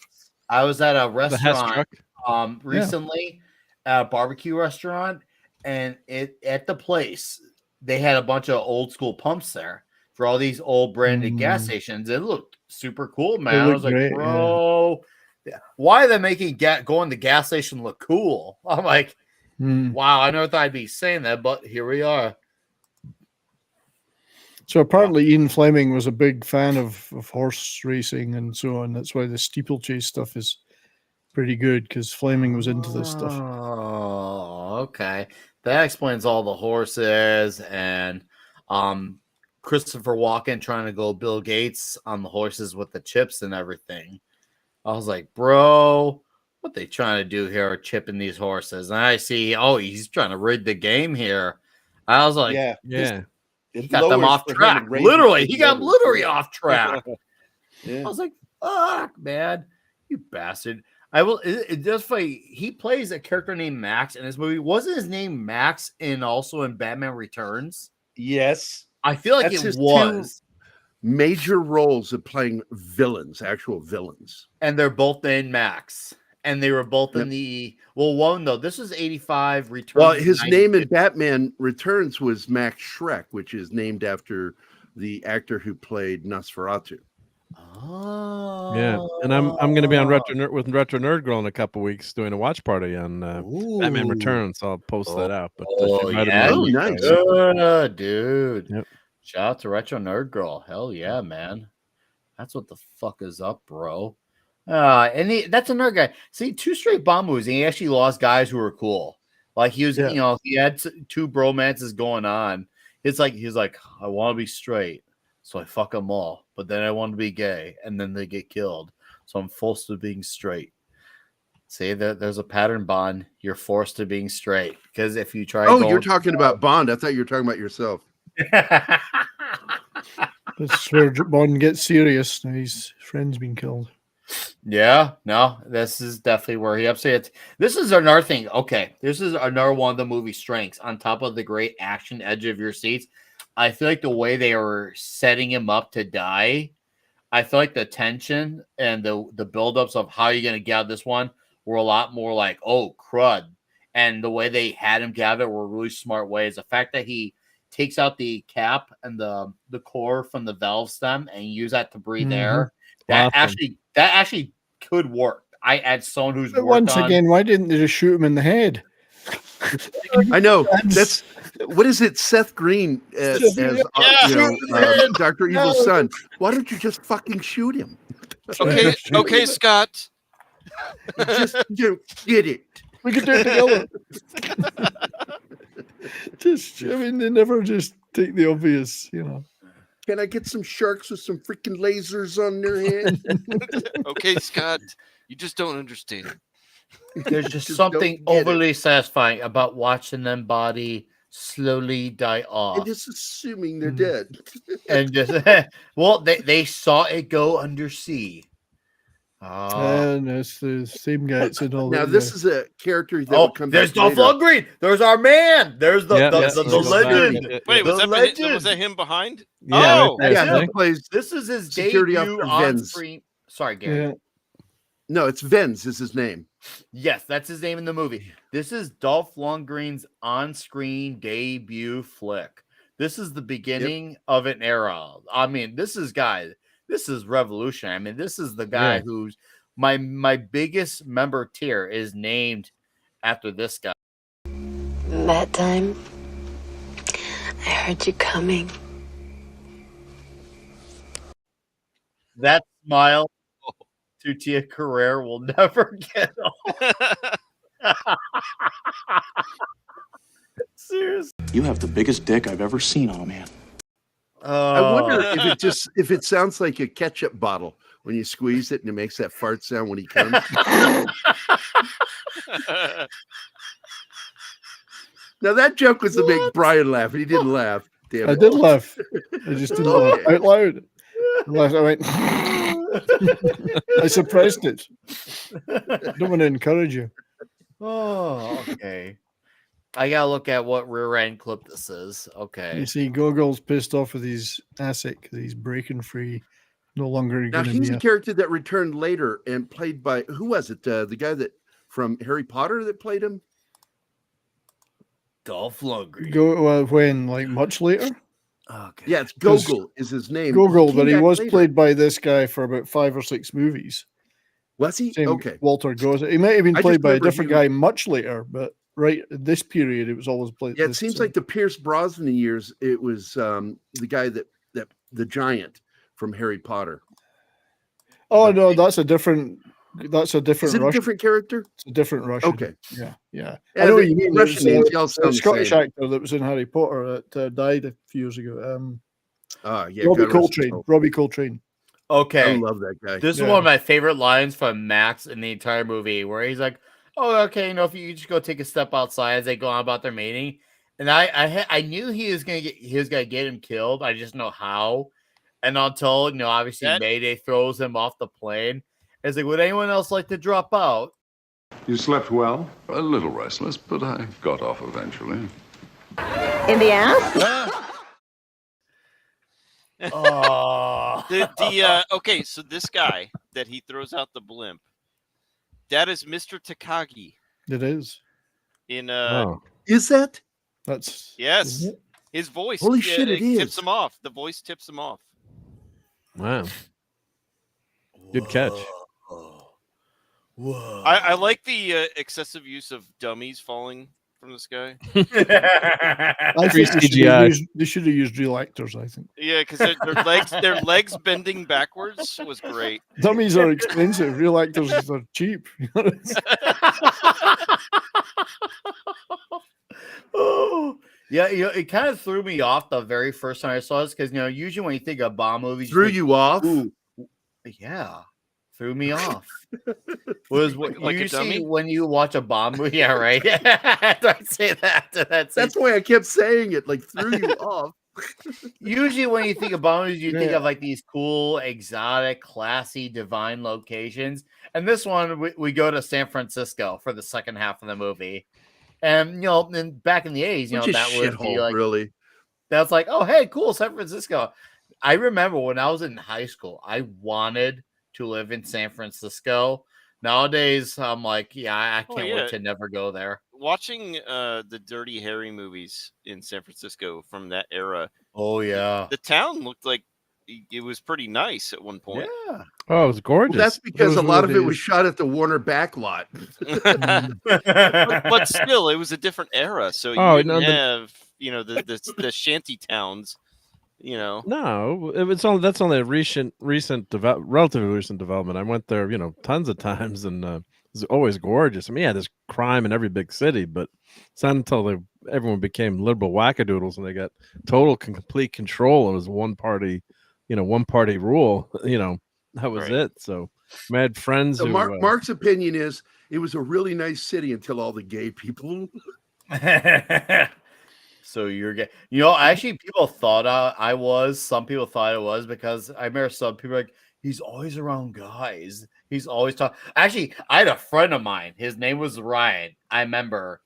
I was at a The Hess restaurant truck. recently, at a barbecue restaurant, and at the place they had a bunch of old school pumps there for all these old branded gas stations. It looked super cool, man. I was like, great, bro, why are they making going to gas station look cool? I'm like, wow, I never thought I'd be saying that, but here we are. So apparently Ian Fleming was a big fan of horse racing and so on. That's why the steeplechase stuff is pretty good, because Fleming was into this stuff. Oh, okay. That explains all the horses and Christopher Walken trying to go Bill Gates on the horses with the chips and everything. I was like, bro, what they trying to do here, chipping these horses? And I see, he's trying to rig the game here. I was like, Yeah. He got them off track. Literally, he got literally off track. Yeah. I was like, fuck, man, you bastard. I will. It does funny. He plays a character named Max in this movie. Wasn't his name Max also in Batman Returns? Yes. I feel like That's it his was. Major roles of playing villains, actual villains. And they're both named Max. And they were both in the one though. This was 85 Returns. Well, his name in Batman Returns was Max Schreck, which is named after the actor who played Nosferatu. Oh, Yeah, and I'm going to be on Retro Nerd Girl in a couple weeks doing a watch party on Batman Returns. So I'll post that out. But Nice, good, dude. Yep. Shout out to Retro Nerd Girl. Hell yeah, man. That's what the fuck is up, bro. That's a nerd guy. See, 2 straight Bond movies, and he actually lost guys who were cool. Like he was, he had 2 bromances going on. He's like, I want to be straight, so I fuck them all. But then I want to be gay, and then they get killed. So I'm forced to being straight. See, there's a pattern, Bond. You're forced to being straight because if you try. Oh, you're talking about Bond. I thought you were talking about yourself. That's where Bond gets serious. Now his friend's been killed. Yeah, no, this is definitely where he upsets. This is another thing. Okay, this is another one of the movie's strengths. On top of the great action edge of your seats, I feel like the way they were setting him up to die, I feel like the tension and the buildups of how you're gonna get out of this one were a lot more like, oh crud. And the way they had him get out of it were really smart ways. The fact that he takes out the cap and the core from the valve stem and use that to breathe air. That actually could work. I had someone who's once again, why didn't they just shoot him in the head? I know that's what is it? Seth Green as Dr. Evil's son. Why don't you just fucking shoot him? Okay, Scott. Just get it. We could do it together. I mean, they never just take the obvious, Can I get some sharks with some freaking lasers on their head? Okay, Scott, you just don't understand. There's just something overly satisfying about watching them body slowly die off. And just assuming they're dead. And just well, they saw it go undersea. And it's the same guy. It's in all now this is a character that will come there's back Dolph Lundgren. There's our man. There's the legend. Wait, was that him behind? Yeah, he plays this is his security debut officer on Venz. screen. Sorry, Gary. Yeah. No, it's Venz is his name. Yes, that's his name in the movie. This is Dolph Lundgren's on-screen debut flick. This is the beginning of an era. I mean, this is revolutionary. I mean, this is the guy who's my biggest member tier is named after this guy. That time, I heard you coming. That smile to Tia Carrere will never get old. Seriously. You have the biggest dick I've ever seen on a man. I wonder if it sounds like a ketchup bottle when you squeeze it and it makes that fart sound when he comes. Now that joke was to make Brian laugh, and he didn't laugh. Damn it. I did laugh. I just didn't laugh out loud. I went. I suppressed it. I don't want to encourage you. Oh, okay. I gotta look at what rear end clip this is. Okay. You see, Gogol's pissed off with his asset because he's breaking free. No longer Now going to he's be a character that returned later and played by who was it? The guy that from Harry Potter that played him. Dolph Lundgren. When much later. Okay. Yeah, it's Gogol is his name. Gogol, but he was played by this guy for about 5 or 6 movies. Was he? Same Okay. Walter Goza. He might have been I played just by a remember different guy much later, but right at this period, it was always played. Yeah, it seems like the Pierce Brosnan years. It was the guy that the giant from Harry Potter. Oh no, that's a different. That's a different. Is it a Russian. different character? It's a different Russian. Okay. Yeah. Yeah, I know the you mean. Russian names all sound A the Scottish same. actor that was in Harry Potter that died a few years ago. Yeah, Robbie God rest his Coltrane. soul. Robbie Coltrane. Okay. I love that guy. This is one of my favorite lines from Max in the entire movie, where he's like, "Oh, okay, if you just go take a step outside as they go on about their meeting," and I knew he was gonna get him killed. I just know how, and until obviously Mayday throws him off the plane. It's like, would anyone else like to drop out? You slept well? A little restless, but I got off eventually. In the ass? Oh. Okay, so this guy that he throws out the blimp, that is Mr. Takagi. It is. In Is that? That's yes. His voice. Holy shit! It is. Tips him off. The voice tips him off. Wow. Good catch. Whoa. I like the excessive use of dummies falling from the sky. I think they should have used real actors. I think. Yeah, because their legs bending backwards was great. Dummies are expensive. Real actors are cheap. Oh. Yeah, it kind of threw me off the very first time I saw this because usually when you think of Bond movies, Threw you off? Ooh, yeah, threw me off. Was like you a see dummy? when you watch a Bond movie? Yeah, right. Don't say that. That's why I kept saying it. Like threw you off. Usually, when you think of Bahamas, you think of like these cool, exotic, classy, divine locations. And this one, we go to San Francisco for the second half of the movie. And and back in the 80s, Which is that would be shithole, like really. that's like, oh hey, cool, San Francisco. I remember when I was in high school, I wanted to live in San Francisco. Nowadays, I'm like, yeah, I can't wait to never go there. Watching the Dirty Harry movies in San Francisco from that era. Oh yeah, the town looked like it was pretty nice at one point. Yeah. Oh, it was gorgeous. Well, that's because a lot of it was shot at the Warner backlot. but still, it was a different era, so you didn't have the shanty towns. No, that's only a relatively recent development. I went there, tons of times, and it's always gorgeous. I mean, yeah, there's crime in every big city, but it's not until everyone became liberal wackadoodles and they got total complete control. It was one party rule. That was it. So I had friends. So who, Mark's opinion is it was a really nice city until all the gay people. So you're gay. Actually, people thought I was. Some people thought it was because I remember some people like, he's always around guys. He's always talking. Actually, I had a friend of mine. His name was Ryan. I remember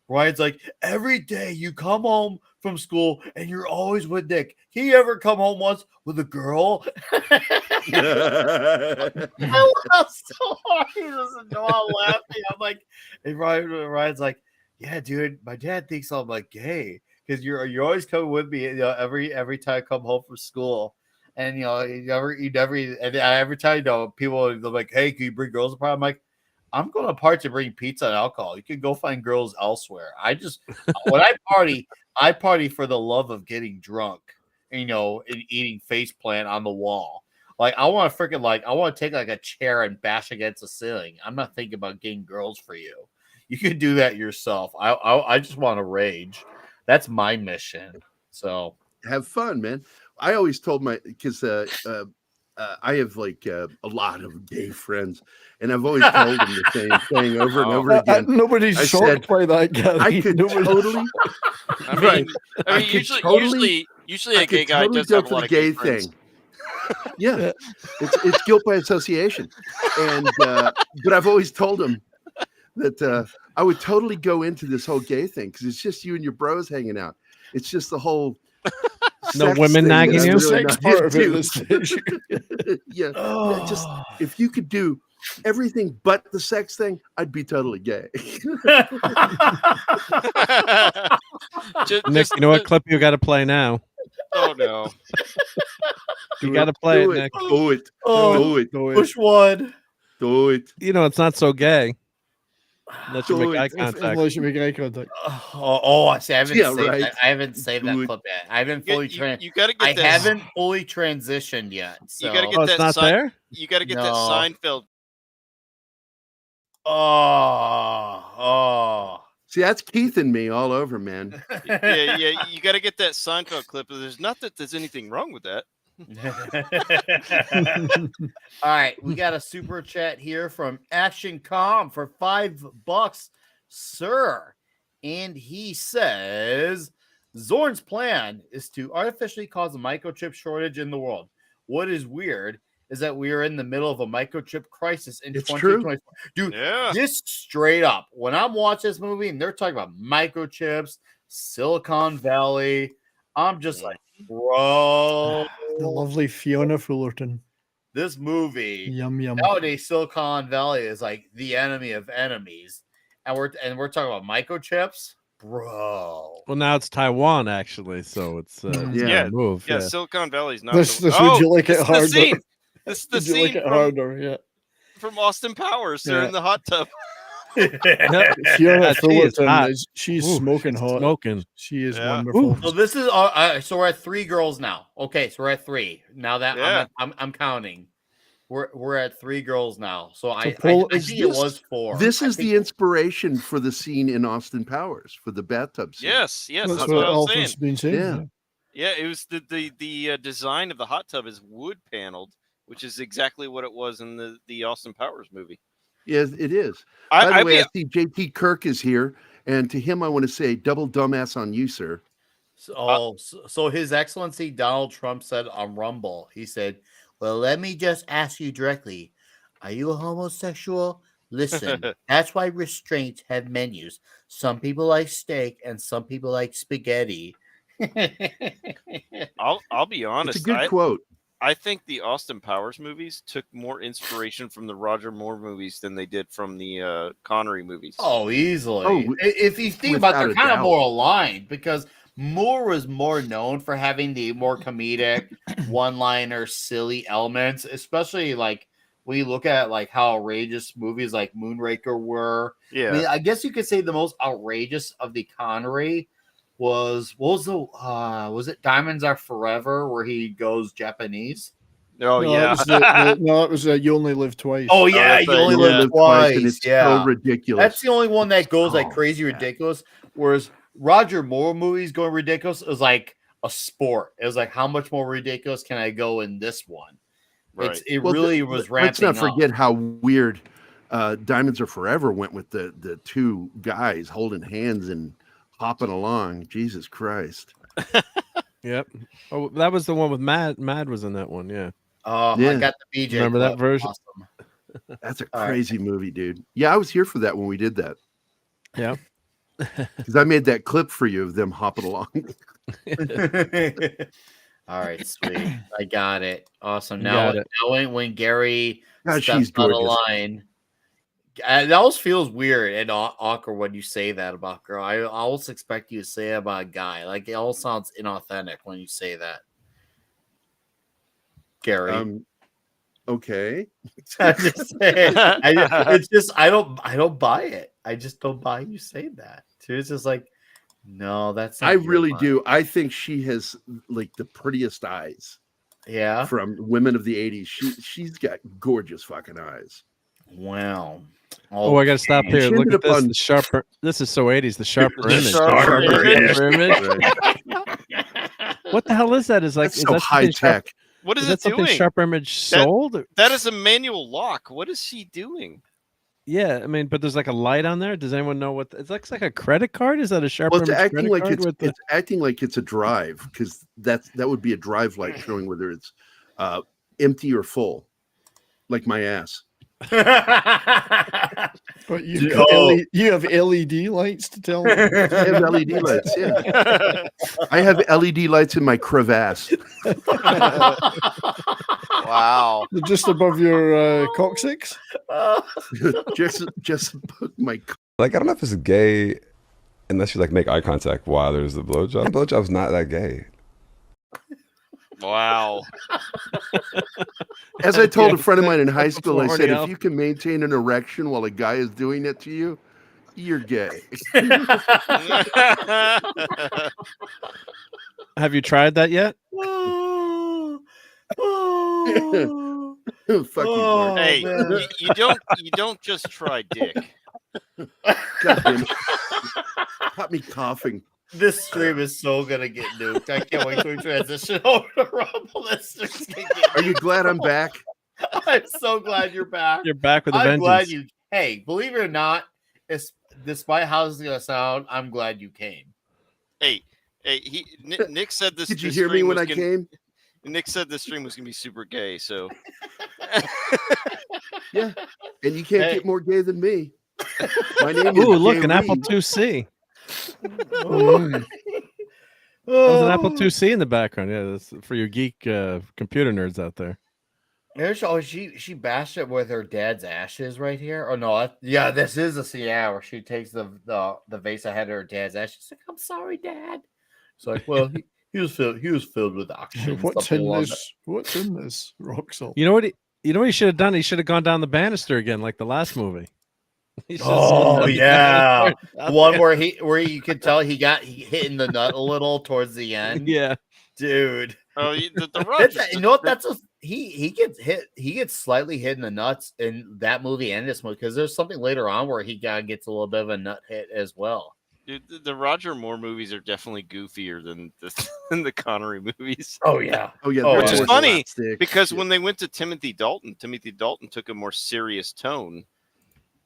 Ryan's like, every day you come home from school and you're always with Nick. He ever come home once with a girl? I laughed so hard. He doesn't know I'm laughing. I'm like, and Ryan's like, yeah, dude, my dad thinks I'm like gay because you're always coming with me. Every time I come home from school, and every time people they're like, hey, can you bring girls apart? I'm like, I'm going apart to bring pizza and alcohol. You can go find girls elsewhere. When I party for the love of getting drunk, and eating face plant on the wall. Like I want to take like a chair and bash against the ceiling. I'm not thinking about getting girls for you. You can do that yourself. I just want to rage. That's my mission. So have fun, man. I always told because I have like a lot of gay friends, and I've always told them the same thing over and over again. Nobody's shocked by that, Gary. I could totally. Usually a gay guy does have a lot of gay friends. Yeah, it's guilt by association, and but I've always told them that I would totally go into this whole gay thing because it's just you and your bros hanging out. It's just the whole no women nagging you. Really part of it. Yeah, just if you could do everything but the sex thing, I'd be totally gay. Nick, you know what clip you got to play now? Oh no! You got to play it, Nick. Do it. Do it. Which one? Do it. It's not so gay. Unless you make eye contact. Unless you make eye contact. I see. I haven't saved that clip yet. I haven't fully haven't fully transitioned yet. So. You got to get that. There? You got to get that Seinfeld. See, that's Keith and me all over, man. Yeah. You got to get that Seinfeld clip. There's not that there's anything wrong with that. All right, we got a super chat here from Action Com for $5, sir, and he says Zorn's plan is to artificially cause a microchip shortage in the world. What is weird is that we are in the middle of a microchip crisis in 2024. Dude, this straight up, when I'm watching this movie and they're talking about microchips, Silicon Valley, I'm just like, bro. The lovely Fiona Fullerton. This movie, yum. Nowadays, Silicon Valley is like the enemy of enemies, and we're talking about microchips, bro. Well, now it's Taiwan actually, so it's move. Yeah, Silicon Valley's not. Would you like it harder? This is the scene from Austin Powers. They're in the hot tub. Fiona Fullerton she's smoking hot. Smoking. She is wonderful. So this is so we're at 3 girls now. Okay, so we're at 3 now. That I'm counting. We're at 3 girls now. So I think it was 4. This is the inspiration for the scene in Austin Powers for the bathtub scene. Yes, that's what I was saying. Yeah, it was the design of the hot tub is wood paneled, which is exactly what it was in the Austin Powers movie. Yes, it is. By the way, I see JT Kirk is here, and to him, I want to say double dumbass on you, sir. So His Excellency Donald Trump said on Rumble, he said, "Well, let me just ask you directly: are you a homosexual? Listen, that's why restraints have menus. Some people like steak, and some people like spaghetti." I'll be honest. It's a good quote. I think the Austin Powers movies took more inspiration from the Roger Moore movies than they did from the Connery movies. Oh, easily. Oh, If you think about it, without they're a kind of doubt. more aligned because Moore was more known for having the more comedic, one-liner, silly elements, especially like when you look at like how outrageous movies like Moonraker were. Yeah. I mean, I guess you could say the most outrageous of the Connery was was it Diamonds Are Forever where he goes Japanese? Oh, yeah. No, it was You Only Live Twice. Oh yeah, that's You right. Only You Live Live Twice. and it's yeah, so ridiculous. that's the only one that goes like Oh, crazy man. ridiculous. Whereas Roger Moore movies going ridiculous is like a sport. It was like how much more ridiculous can I go in this one? Right. It Well, really was let's ramping not forget up. how weird Diamonds Are Forever went with the two guys holding hands and hopping along. Jesus Christ. Yep. Oh, that was the one with Mad. Mad was in that one. Yeah. Oh, Yeah. I got the BJ. Remember that clip. version? Awesome. That's a All right. crazy movie, dude. Yeah, I was here for that when we did that. Yeah. Because I made that clip for you of them hopping along. All right, sweet. I got it. Awesome. You Now, got it. when Gary God, steps she's out of gorgeous. line, it always feels weird and awkward when you say that about girl. I always expect you to say it about a guy. Like it all sounds inauthentic when you say that. Gary. Okay. I'm just saying, it's just I don't buy it. I just don't buy you say that. So it's just like, no, that's not I your really line. do. I think she has like the prettiest eyes Yeah. from women of the 80s. She's got gorgeous fucking eyes. Wow. Oh, I got to stop And here. she Look ended at up this. on- The sharper. This is so 80s. The sharper The image. sharper Right. What the hell is that? Is like That's is so that high something Sharp- tech. What is Is it that something doing? Sharper Image sold? That is a manual lock. What is she doing? Yeah, I mean, but there's like a light on there. Does anyone know what? It looks like a credit card. Is that a Sharper Well, it's Image acting credit like card with the? it's acting like it's a drive because that would be a drive light showing whether it's empty or full, like my ass. But Oh. you have LED lights to tell me. I have LED lights. Yeah, I have LED lights in my crevasse. Wow. Just above your coccyx. just my. Like, I don't know if it's gay unless you like make eye contact while there's the blowjob. Blowjob's not that gay. Wow. As I told a friend of mine in high That's school, I Horny said, Elf. if you can maintain an erection while a guy is doing it to you, you're gay. Have you tried that yet? Fuck you, Mark. Hey, man. you don't just try dick. God damn it. Got me coughing. This stream is so gonna get nuked. I can't wait to transition over to Rumble. This stream's gonna get Are you glad I'm back? I'm so glad you're back. You're back with a I'm vengeance. glad you. Hey, believe it or not, despite how this is gonna sound, I'm glad you came. Hey, Nick said this. Did you this hear me stream when was I came? Nick said this stream was gonna be super gay. So Yeah. And you can't Hey. get more gay than me. My name is Ooh, look, an Gerry. Apple IIc. Mm. There's an Apple IIc in the background. Yeah, that's for your geek computer nerds out there. She bashed it with her dad's ashes right here. Oh no, this is a scene where she takes the vase ahead of her dad's ashes. She's like, "I'm sorry, Dad." It's like, well, he was filled with oxygen. What's something in along this? What's in this rock salt? You know what? You know what he should have done? He should have gone down the banister again, like the last movie. He should have Oh slid down the yeah, banister out one there. where you could tell he hit in the nut a little towards the end. Yeah, dude. oh, the That's Roger, you know what? That's he gets hit. He gets slightly hit in the nuts in that movie and this movie because there's something later on where he gets a little bit of a nut hit as well. dude, the Roger Moore movies are definitely goofier than the Connery movies. Oh yeah, Oh, yeah. Oh, they're Which is more funny slapstick. because Yeah. when they went to Timothy Dalton took a more serious tone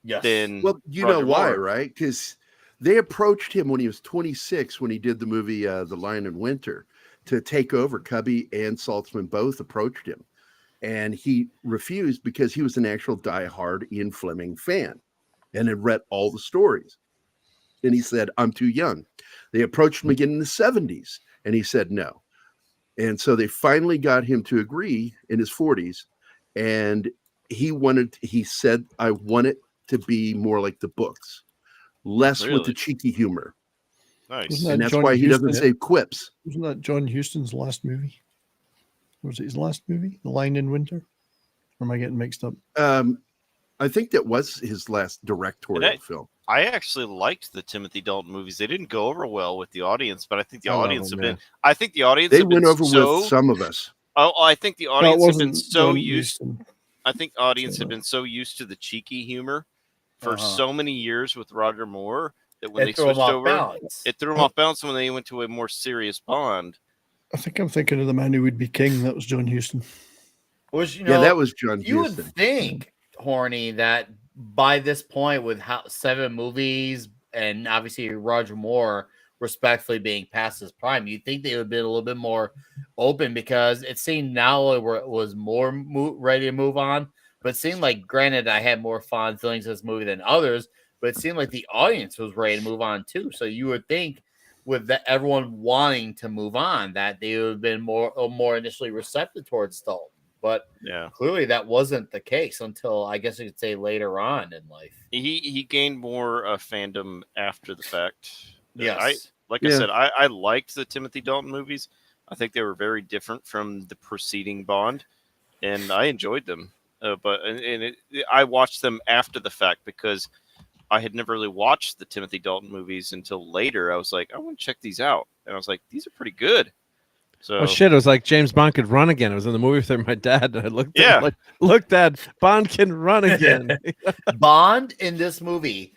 yes. than Well, you Roger know why, Moore. right? Because they approached him when he was 26 when he did the movie The Lion in Winter to take over. Cubby and Saltzman both approached him, and he refused because he was an actual diehard Ian Fleming fan and had read all the stories. And he said, I'm too young. They approached him again in the 70s, and he said no. And so they finally got him to agree in his 40s. And he said, I want it to be more like the books, less with the cheeky humor. Nice. And that's why he doesn't say quips. Wasn't that John Huston's last movie? Was it his last movie, The Lion in Winter? Or am I getting mixed up? I think that was his last directorial film. I actually liked the Timothy Dalton movies. They didn't go over well with the audience, but I think the I love audience them, have been. man. I think the audience They have been went over so, with some of us. Oh, I think the audience have been wasn't so John used. Huston. I think audience have been so used to the cheeky humor for so many years with Roger Moore that when they switched over, it threw them off balance when they went to a more serious Bond. I think I'm thinking of The Man Who Would Be King. That was John Huston. Which, you Yeah, know, that was John You Huston. would think, Horny, that by this point, with 7 movies and obviously Roger Moore respectfully being past his prime, you'd think they would have been a little bit more open, because it seemed now it was more ready to move on. But it seemed like, granted, I had more fond feelings of this movie than others, but it seemed like the audience was ready to move on too. So you would think, with everyone wanting to move on, that they would have been more initially receptive towards Dalton. But yeah, clearly that wasn't the case until, I guess you could say, later on in life. He gained more fandom after the fact. Yes. I said, I liked the Timothy Dalton movies. I think they were very different from the preceding Bond, and I enjoyed them. I watched them after the fact because I had never really watched the Timothy Dalton movies until later. I was like, I want to check these out, and I was like, these are pretty good. So, oh shit! It was like James Bond could run again. It was in the movie with my dad. And I looked at him like, look, Dad, Bond can run again. Bond in this movie,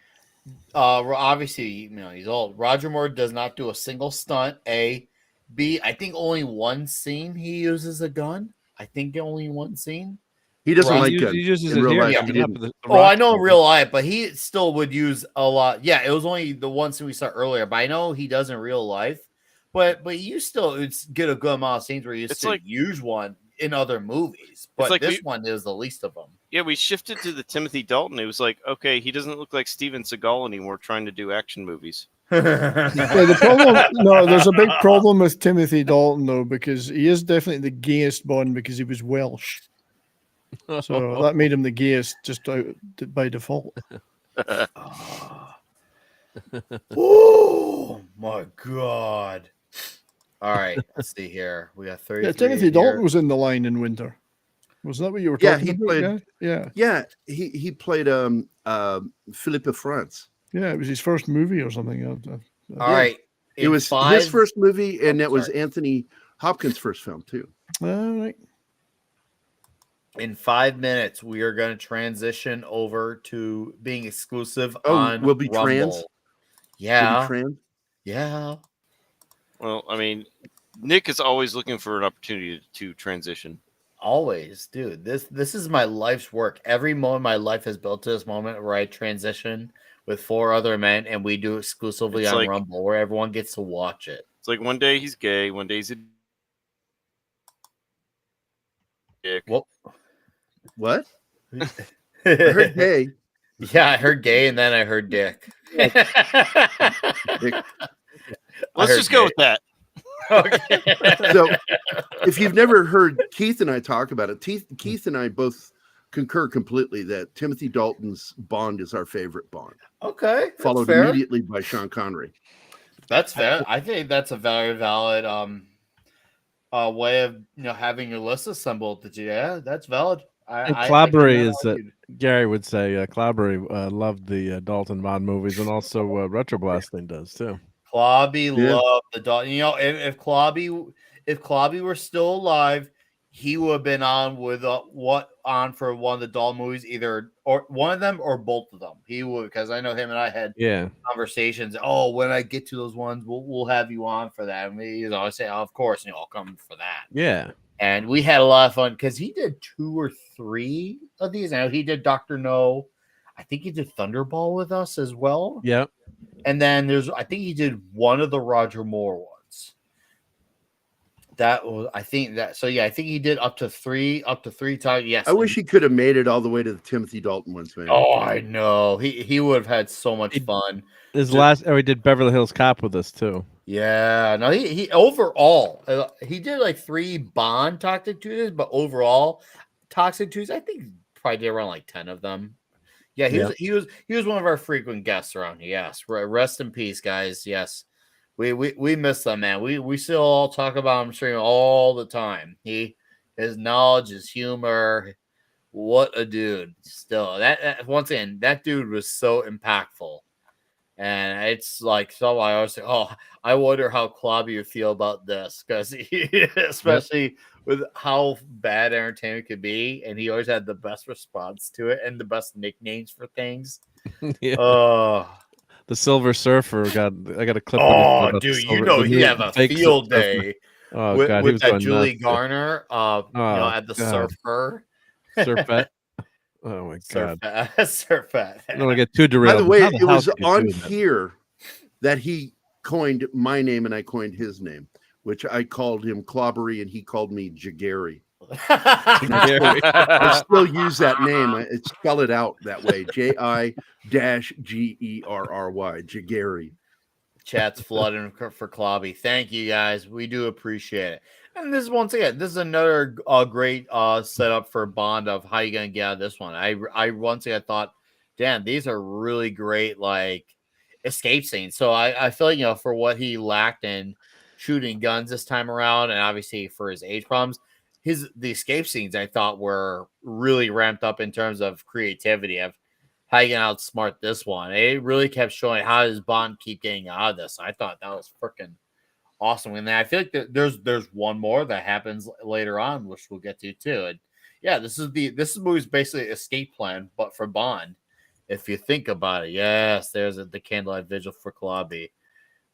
obviously, you know, he's old. Roger Moore does not do a single stunt. A, B, I think only one scene he uses a gun. I think only one scene. He doesn't Right. like guns. He uses In it real here. life, Yeah, he but not didn't. with the Oh, I rock know in movie. real life, but he still would use a lot. Yeah, it was only the one scene we saw earlier, but I know he does in real life. But you still get a good amount of scenes where you use one in other movies. But like this one is the least of them. Yeah, we shifted to the Timothy Dalton. It was like, okay, he doesn't look like Steven Seagal anymore trying to do action movies. The problem, no, there's a big problem with Timothy Dalton though, because he is definitely the gayest Bond because he was Welsh. So that made him the gayest just by default. Oh my god! All right, let's see here. We got 30. Yeah, Timothy Dalton was in The Lion in Winter. Was that what you were talking he about? played. Yeah. He played Philippe of France. Yeah, it was his first movie or something. All right, it was his first movie, and that was Anthony Hopkins' first film too. All right. In 5 minutes, we are going to transition over to being exclusive Oh, on we'll be Rumble. trans? Yeah. We'll be trans? Yeah. Well, I mean, Nick is always looking for an opportunity to transition. Always, dude. This is my life's work. Every moment my life has built to this moment where I transition with 4 other men, and we do exclusively It's on like- Rumble, where everyone gets to watch it. It's like one day he's gay, one day he's a dick. What? I heard gay. Yeah, I heard gay, and then I heard dick. Let's just go with that. So, if you've never heard Keith and I talk about it, Keith and I both concur completely that Timothy Dalton's Bond is our favorite Bond. Okay, that's followed fair. immediately by Sean Connery. That's fair. I think that's a very valid way of having your list assembled. Yeah, that's valid. And I Clobbery cannot is argue. Gary would say Clobbery loved the Dalton Bond movies, and also Retroblasting does too. Clobby loved the dog. If Clobby were still alive, he would have been on with for one of the doll movies, either or one of them or both of them. He would, because I know him and I had conversations. Oh, when I get to those ones, we'll have you on for that. And I say, oh, of course, I'll come for that. Yeah. And we had a lot of fun because he did 2 or 3 of these. I know he did Dr. No. I think he did Thunderball with us as well. Yeah. And then I think he did one of the Roger Moore ones. That was, I think he did up to three times. Yes. I wish he could have made it all the way to the Timothy Dalton ones, man. Oh, I know. He would have had so much fun. He did Beverly Hills Cop with us too. Yeah. No, he overall, he did like 3 Bond Toxic Tuesdays, but overall, Toxic Tuesdays, I think probably did around like 10 of them. Yeah, he was one of our frequent guests around here. Yes. Rest in peace, guys. Yes. We miss them, man. We still all talk about him streaming all the time. His knowledge, his humor, what a dude. Still, that once again, that dude was so impactful, and it's like so. I always say, oh, I wonder how Klobby would feel about this, because especially with how bad entertainment could be, and he always had the best response to it and the best nicknames for things. Yeah. The Silver Surfer I got a clip. Oh, dude, he have a field day. Oh with, God, with that Julie Garner, at the God. Surfer. Surfette. Oh my God. Surfette. I don't want to get too derailed. By the way, How it was hell can you on do that? here that he coined my name and I coined his name, which I called him Clobbery and he called me Gerry. I still use that name. I spell it out that way. J-I-Gerry. Gerry. Chat's flooding for Klobby. Thank you guys. We do appreciate it. And this is another great setup for Bond of how you gonna get out of this one. I once again thought, damn, these are really great like escape scenes. So I feel like, for what he lacked in shooting guns this time around, and obviously for his age problems, the escape scenes I thought were really ramped up in terms of creativity of how you can outsmart this one. It really kept showing how does Bond keep getting out of this. I thought that was freaking awesome. And I feel like there's one more that happens later on, which we'll get to too. And yeah, this movie's basically escape plan, but for Bond. If you think about it, yes, there's the candlelight vigil for Klobby.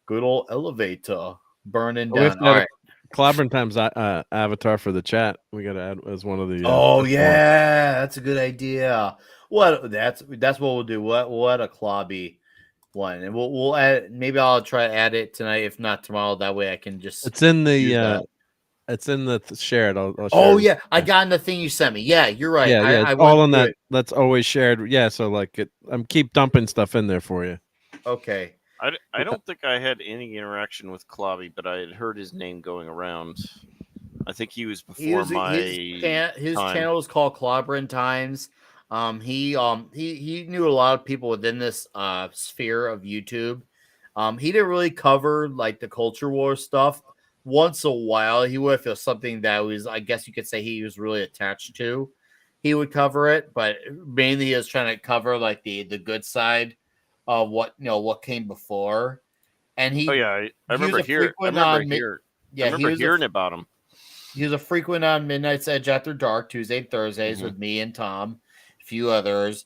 Good old elevator burning down. All right. Clobbering Time's avatar for the chat. We got to add as one of the. That's a good idea. That's what we'll do. What a Klobby one, and we'll add. Maybe I'll try to add it tonight, if not tomorrow. That way I can just. It's in the. It's in the shared. I'll share it. Yeah, I got in the thing you sent me. Yeah, you're right. Yeah, I all on that. That's always shared. Yeah, so like I'm keep dumping stuff in there for you. Okay. I don't think I had any interaction with Klobby, but I had heard his name going around. I think he was before his channel was called Clobbering Times. He knew a lot of people within this sphere of YouTube. He didn't really cover like the culture war stuff. Once a while, he would feel something that was, I guess you could say, he was really attached to. He would cover it, but mainly he was trying to cover like the good side of what came before. And he, I remember hearing about him. He was a frequent on Midnight's Edge After Dark, Tuesday and Thursdays with me and Tom, a few others.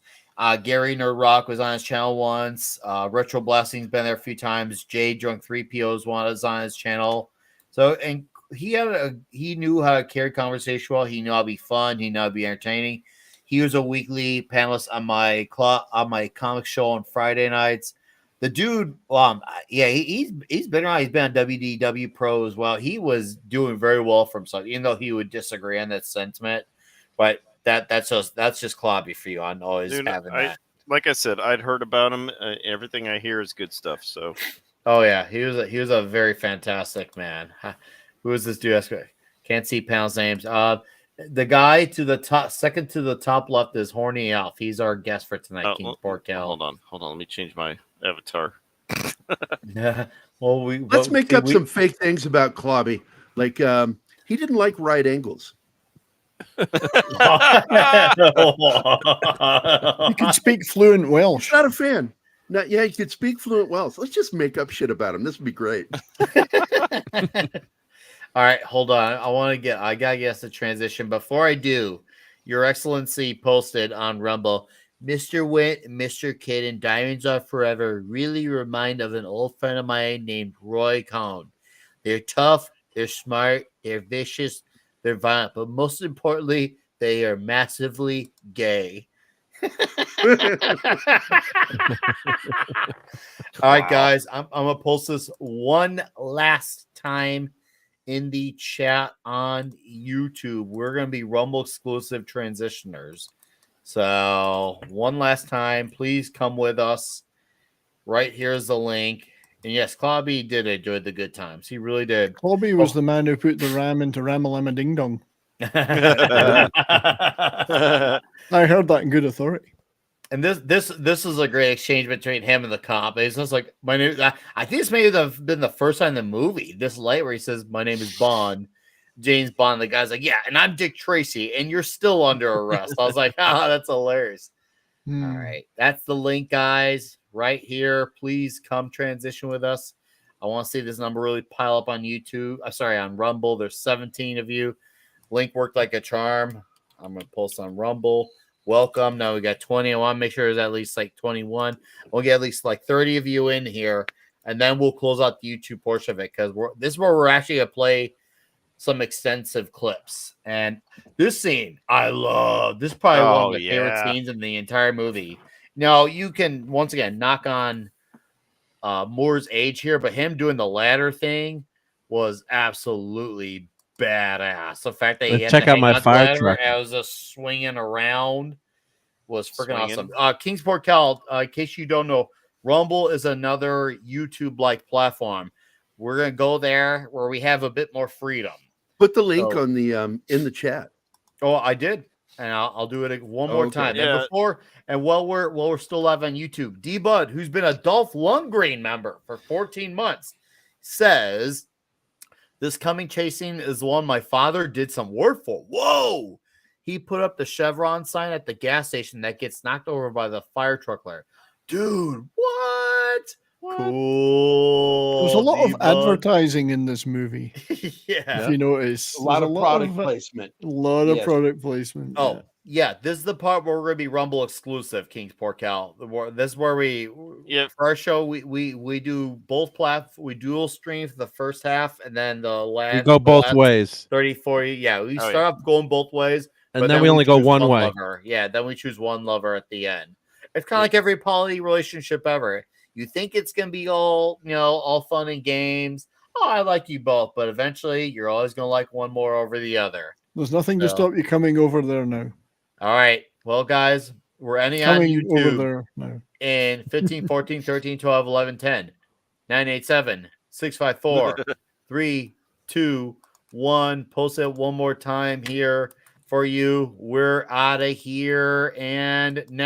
Gary Nerd Rock was on his channel once. Retro Blessing's been there a few times. Jay Drunk 3PO's was on his channel. So, and he knew how to carry conversation well. He knew how to be fun. He knew how to be entertaining. He was a weekly panelist on my comic show on Friday nights. The dude, he's been around. He's been on WDW Pro as well. He was doing very well for himself, even though he would disagree on that sentiment. But that's just Klobby for you. I'm always having that. Like I said, I'd heard about him. Everything I hear is good stuff. So, oh yeah, he was a very fantastic man. Who is this dude? Can't see panel's names. The guy to the top, second to the top left is Horny Elf. He's our guest for tonight, King Porkel. Hold on. Let me change my avatar. Well, let's make up some fake things about Klobby. Like he didn't like right angles. He can speak fluent Welsh. Not a fan. He could speak fluent Welsh. Let's just make up shit about him. This would be great. All right, hold on. I gotta guess the transition. Before I do, Your Excellency posted on Rumble, Mr. Wint, Mr. Kid, and Diamonds Are Forever really remind of an old friend of mine named Roy Cohn. They're tough, they're smart, they're vicious, they're violent, but most importantly, they are massively gay. All right, guys, I'm gonna post this one last time in the chat on YouTube. We're gonna be Rumble exclusive transitioners. So one last time, please come with us. Right here's the link. And yes, Clobby did enjoy the good times. He really did. Clobby was the man who put the ram into Ramalama Ding Dong. I heard that in good authority. And this is a great exchange between him and the cop. It's just like my name. I think this may have been the first time in the movie this late where he says, "My name is Bond, James Bond." The guy's like, "Yeah, and I'm Dick Tracy, and you're still under arrest." I was like, "Ah, that's hilarious." All right, that's the link, guys, right here. Please come transition with us. I want to see this number really pile up on YouTube. Sorry, on Rumble. There's 17 of you. Link worked like a charm. I'm gonna post on Rumble. Welcome. Now we got 20. I want to make sure there's at least like 21. We'll get at least like 30 of you in here, and then we'll close out the YouTube portion of it because this is where we're actually gonna play some extensive clips. And this scene, I love. This is probably one of my favorite scenes in the entire movie. Now you can once again knock on Moore's age here, but him doing the ladder thing was absolutely badass. The fact that he had check to out hang my on fire ladder truck. as a swinging around was freaking awesome. Kingsport Cal, in case you don't know, Rumble is another YouTube-like platform. We're gonna go there where we have a bit more freedom. Put the link on the in the chat. Oh, I did, and I'll do it one more time. Yeah. And while we're still live on YouTube, D Bud, who's been a Dolph Lundgren member for 14 months, says. This coming chasing is the one my father did some work for. Whoa! He put up the Chevron sign at the gas station that gets knocked over by the fire truck there. Dude, what? Cool. There's a lot of advertising in this movie. Yeah. If you notice. A lot of product placement. A lot of product placement. Oh, yeah. This is the part where we're going to be Rumble exclusive, Kingsport Cal. This is where for our show, we do both platforms. We dual stream for the first half, and then the last. We go both ways. 30, 40. Yeah, we start off going both ways. And then we only go one way. Lover. Yeah, then we choose one lover at the end. It's kind of like every poly relationship ever. You think it's going to be all, all fun and games. Oh, I like you both. But eventually, you're always going to like one more over the other. There's nothing to stop you coming over there now. All right. Well, guys, we're ending on YouTube in 15, 14, 13, 12, 11, 10, 9, 8, 7, 6, 5, 4, 3, 2, 1. Post it one more time here for you. We're out of here. And now.